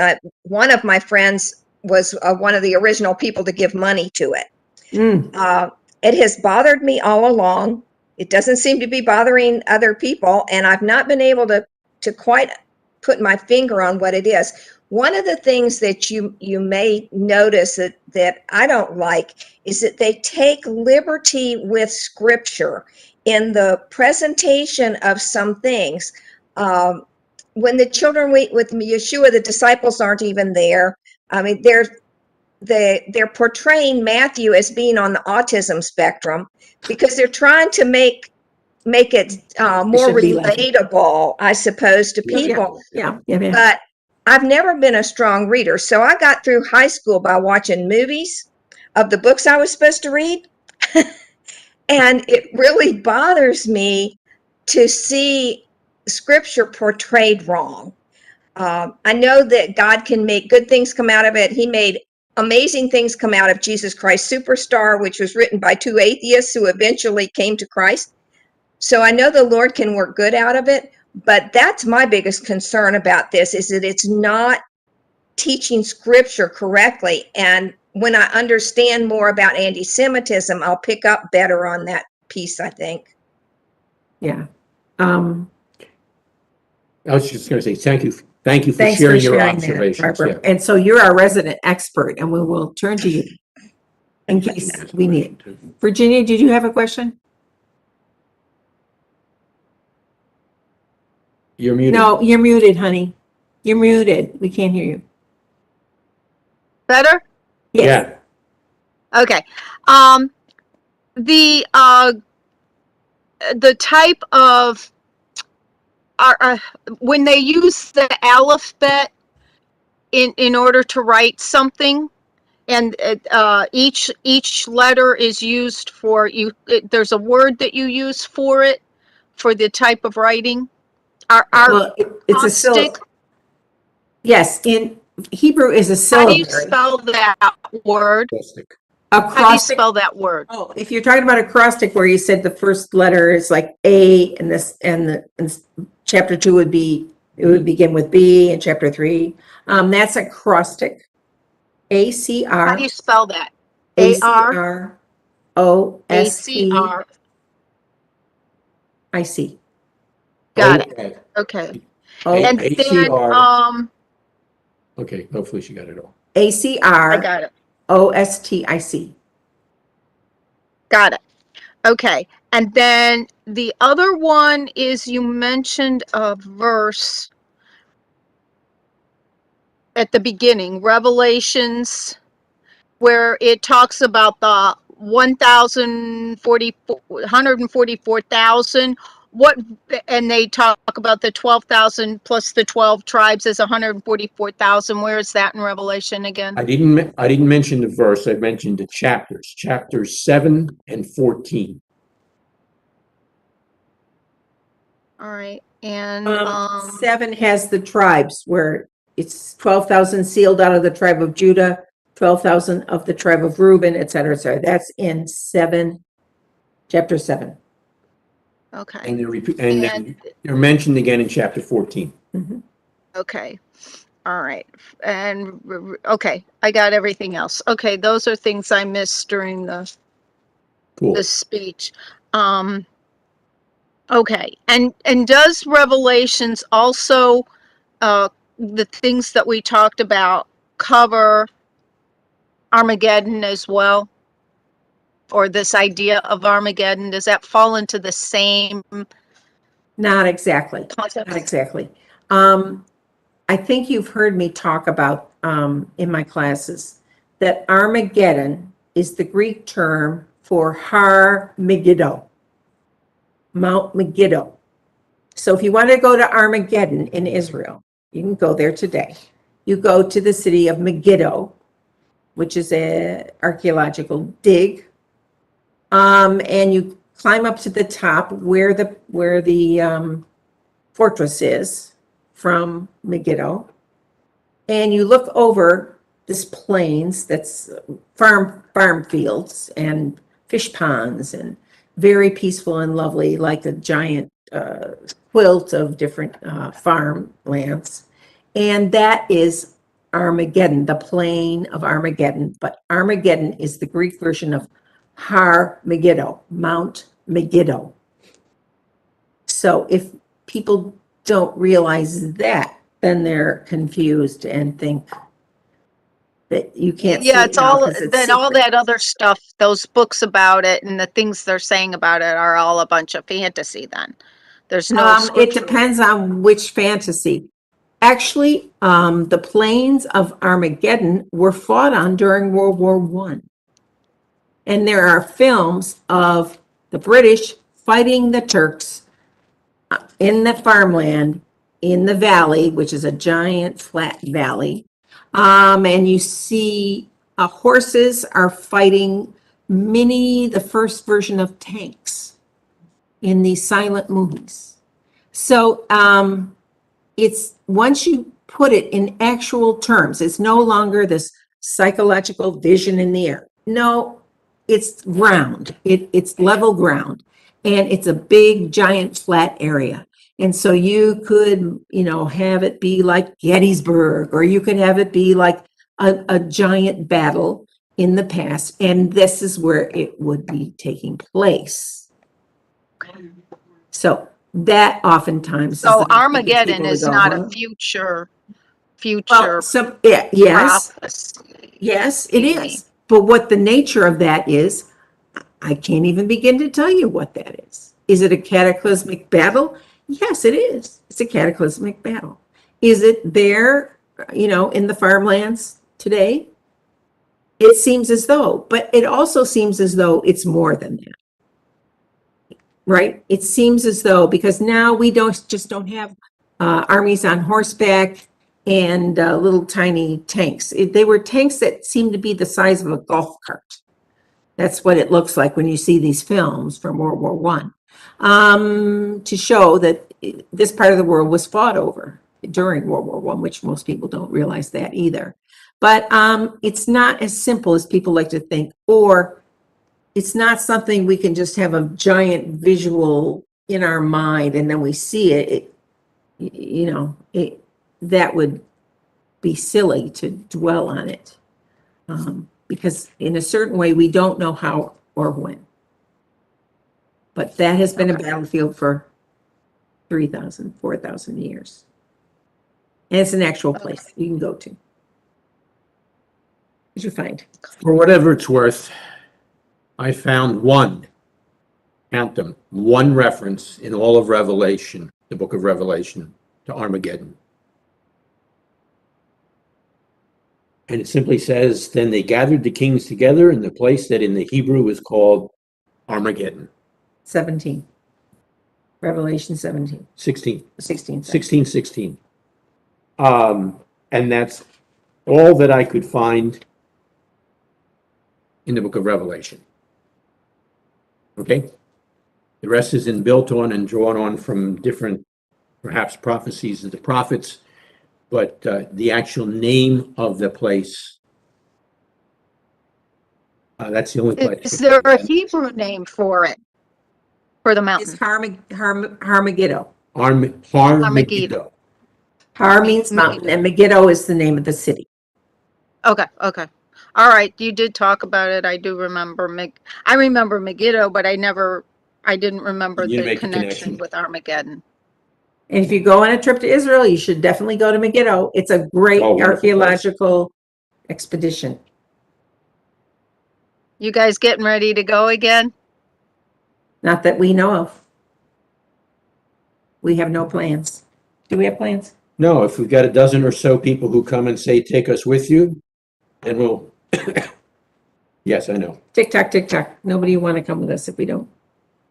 One of my friends was one of the original people to give money to it. It has bothered me all along. It doesn't seem to be bothering other people, and I've not been able to quite put my finger on what it is. One of the things that you may notice that I don't like is that they take liberty with scripture in the presentation of some things. When the children with Yeshua, the disciples aren't even there. I mean, they're portraying Matthew as being on the autism spectrum because they're trying to make it more should be like- relatable, I suppose, to Yeah. people. Yeah, yeah, yeah. But I've never been a strong reader. So I got through high school by watching movies of the books I was supposed to read. And it really bothers me to see scripture portrayed wrong. I know that God can make good things come out of it. He made amazing things come out of Jesus Christ Superstar, which was written by two atheists who eventually came to Christ. So I know the Lord can work good out of it, but that's my biggest concern about this, is that it's not teaching scripture correctly. And when I understand more about anti-Semitism, I'll pick up better on that piece, I think. Yeah. I was just going to say, thank you for Thanks sharing your that, observations. Barbara. Yeah. And so you're our resident expert, and we will turn to you in case we need it. Virginia, did you have a question? You're muted. No, you're muted, honey. You're muted. We can't hear you. Better? Yes. Yeah. Okay. The type of when they use the alphabet in order to write something, and each letter is used for you. There's a word that you use for it, for the type of writing. Well, it's a syllable. Acrostic? Yes, in Hebrew is a How do you syllable. spell that word? Fantastic. How do you Acrostic. spell that word? Oh, if you're talking about acrostic, where you said the first letter is like A, and chapter 2 would begin with B, and chapter 3, that's acrostic. How do you spell that? ACROSTIC. ACR. Got it. Okay. Okay. O And ACR. then, Okay, hopefully she got it all. I got it. ACROSTIC. Got it. Okay. And then the other one is, you mentioned a verse at the beginning, Revelations, where it talks about the 144,000. What, and they talk about the 12,000 plus the 12 tribes as 144,000. Where is that in Revelation again? I didn't mention the verse. I mentioned the chapters 7 and 14. All right. And 7 has the tribes, where it's 12,000 sealed out of the tribe of Judah, 12,000 of the tribe of Reuben, et cetera, et cetera. That's in chapter 7. okay. And they're mentioned again in chapter 14. Okay. All right. And okay, I got everything else. Okay, those are things I missed during the Cool. speech. Okay. And does Revelations also the things that we talked about cover Armageddon as well? Or this idea of Armageddon, does that fall into the same Not exactly. concept? Not exactly. I think you've heard me talk about in my classes that Armageddon is the Greek term for Har Megiddo, Mount Megiddo. So if you want to go to Armageddon in Israel, you can go there today. You go to the city of Megiddo, which is an archaeological dig, and you climb up to the top where the fortress is from Megiddo, and you look over this plains that's farm fields and fish ponds and very peaceful and lovely, like a giant quilt of different farmlands. And that is Armageddon, the plain of Armageddon. But Armageddon is the Greek version of Har Megiddo, Mount Megiddo. So if people don't realize that, then they're confused and think that you can't see Yeah, it it's now all 'cause it's then all secret. that other stuff, those books about it and the things they're saying about it are all a bunch of fantasy then. There's no It scripture. depends on which fantasy. Actually, the plains of Armageddon were fought on during World War I. And there are films of the British fighting the Turks in the farmland, in the valley, which is a giant flat valley. And you see horses are fighting the first version of tanks in these silent movies. So it's once you put it in actual terms, it's no longer this psychological vision in the air. No, it's ground. It's level ground, and it's a big, giant, flat area. And so you could, have it be like Gettysburg, or you could have it be like a giant battle in the past, and this is where it would be taking place. So that oftentimes is So the message of Armageddon people to is go, not huh? a future Well, yes, prophecy. yes, it is. But what the nature of that is, I can't even begin to tell you what that is. Is it a cataclysmic battle? Yes, it is. It's a cataclysmic battle. Is it there, in the farmlands today? It seems as though, but it also seems as though it's more than that. Right? It seems as though, because now we don't have armies on horseback and little tiny tanks. They were tanks that seemed to be the size of a golf cart. That's what it looks like when you see these films from World War I, to show that this part of the world was fought over during World War I, which most people don't realize that either. But it's not as simple as people like to think, or it's not something we can just have a giant visual in our mind and then we see it. That would be silly to dwell on it, because in a certain way, we don't know how or when. But that has been a battlefield for 3,000, 4,000 years. And it's an actual place you can go to. What'd you find? For whatever it's worth, I found one reference in all of Revelation, the book of Revelation, to Armageddon. And it simply says, then they gathered the kings together in the place that in the Hebrew is called Armageddon. 17. Revelation 17. 16. 16. 16. And that's all that I could find in the book of Revelation. Okay? The rest is built on and drawn on from different, perhaps, prophecies of the prophets, but the actual name of the place, that's the only place. Is there a Hebrew name for it? For the It's mountain? Harmageddo. Harmageddo. Har means mountain, and Megiddo is the name of the city. Okay. All right, you did talk about it. I do remember I remember Megiddo, but I didn't remember You didn't the make the connection connection. with Armageddon. And if you go on a trip to Israel, you should definitely go to Megiddo. It's a great Oh, wonderful archaeological expedition. You guys getting ready to go again? Not that we know of. We have no plans. Do we have plans? No, if we've got a dozen or so people who come and say, take us with you, then we'll, yes, I know. Tick tock, tick tock. Nobody want to come with us if we don't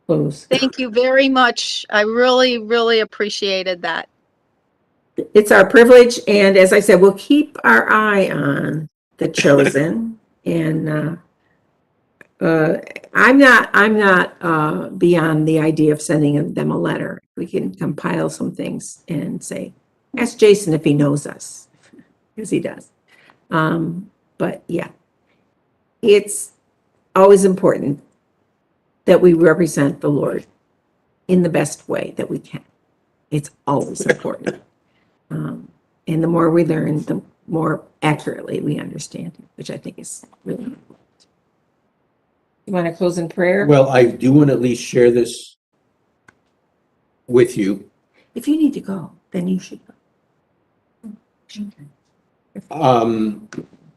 close. Thank you very much. I really, really appreciated that. It's our privilege, and as I said, we'll keep our eye on the chosen. And I'm not beyond the idea of sending them a letter. We can compile some things and say, ask Jason if he knows us, because he does. But yeah, it's always important that we represent the Lord in the best way that we can. It's always important. And the more we learn, the more accurately we understand it, which I think is really important. You want to close in prayer? Well, I do want to at least share this with you. If you need to go, then you should go.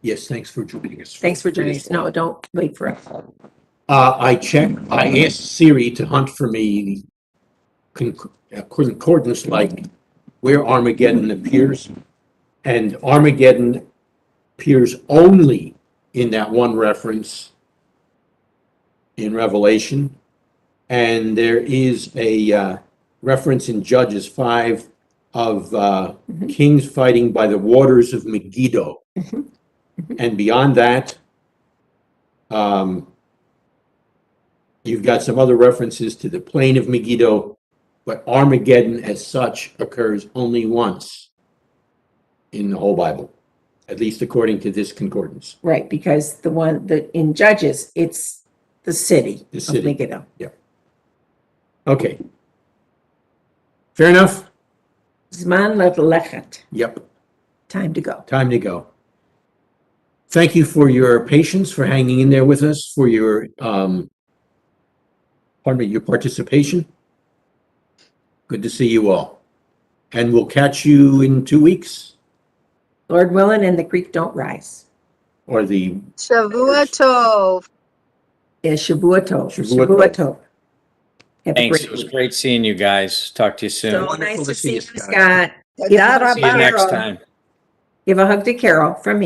Yes, thanks for joining us. Thanks for joining us. No, don't wait for us. I asked Siri to hunt for me concordance like where Armageddon appears. And Armageddon appears only in that one reference in Revelation. And there is a reference in Judges 5 of kings fighting by the waters of Megiddo. And beyond that, you've got some other references to the plain of Megiddo, but Armageddon as such occurs only once in the whole Bible, at least according to this concordance. Right, because the one that in Judges, it's the city The of city. Megiddo. Okay. Fair enough? Zman lelechet. Yep. Time to go. Time to go. Thank you for your patience, for hanging in there with us, for your, your participation. Good to see you all. And we'll catch you in 2 weeks, Lord willing, and the creek don't rise. or the, Shavua Tov. Yeah, Shavua Tov. Shavua Shavua Tov. Tov. Have a Thanks. great It was week. great seeing you guys. Talk to you soon. So Wonderful nice to to see see you, you, Scott. Scott. Tודה See you רבה. next Carol. time. Give a hug to Carol from me.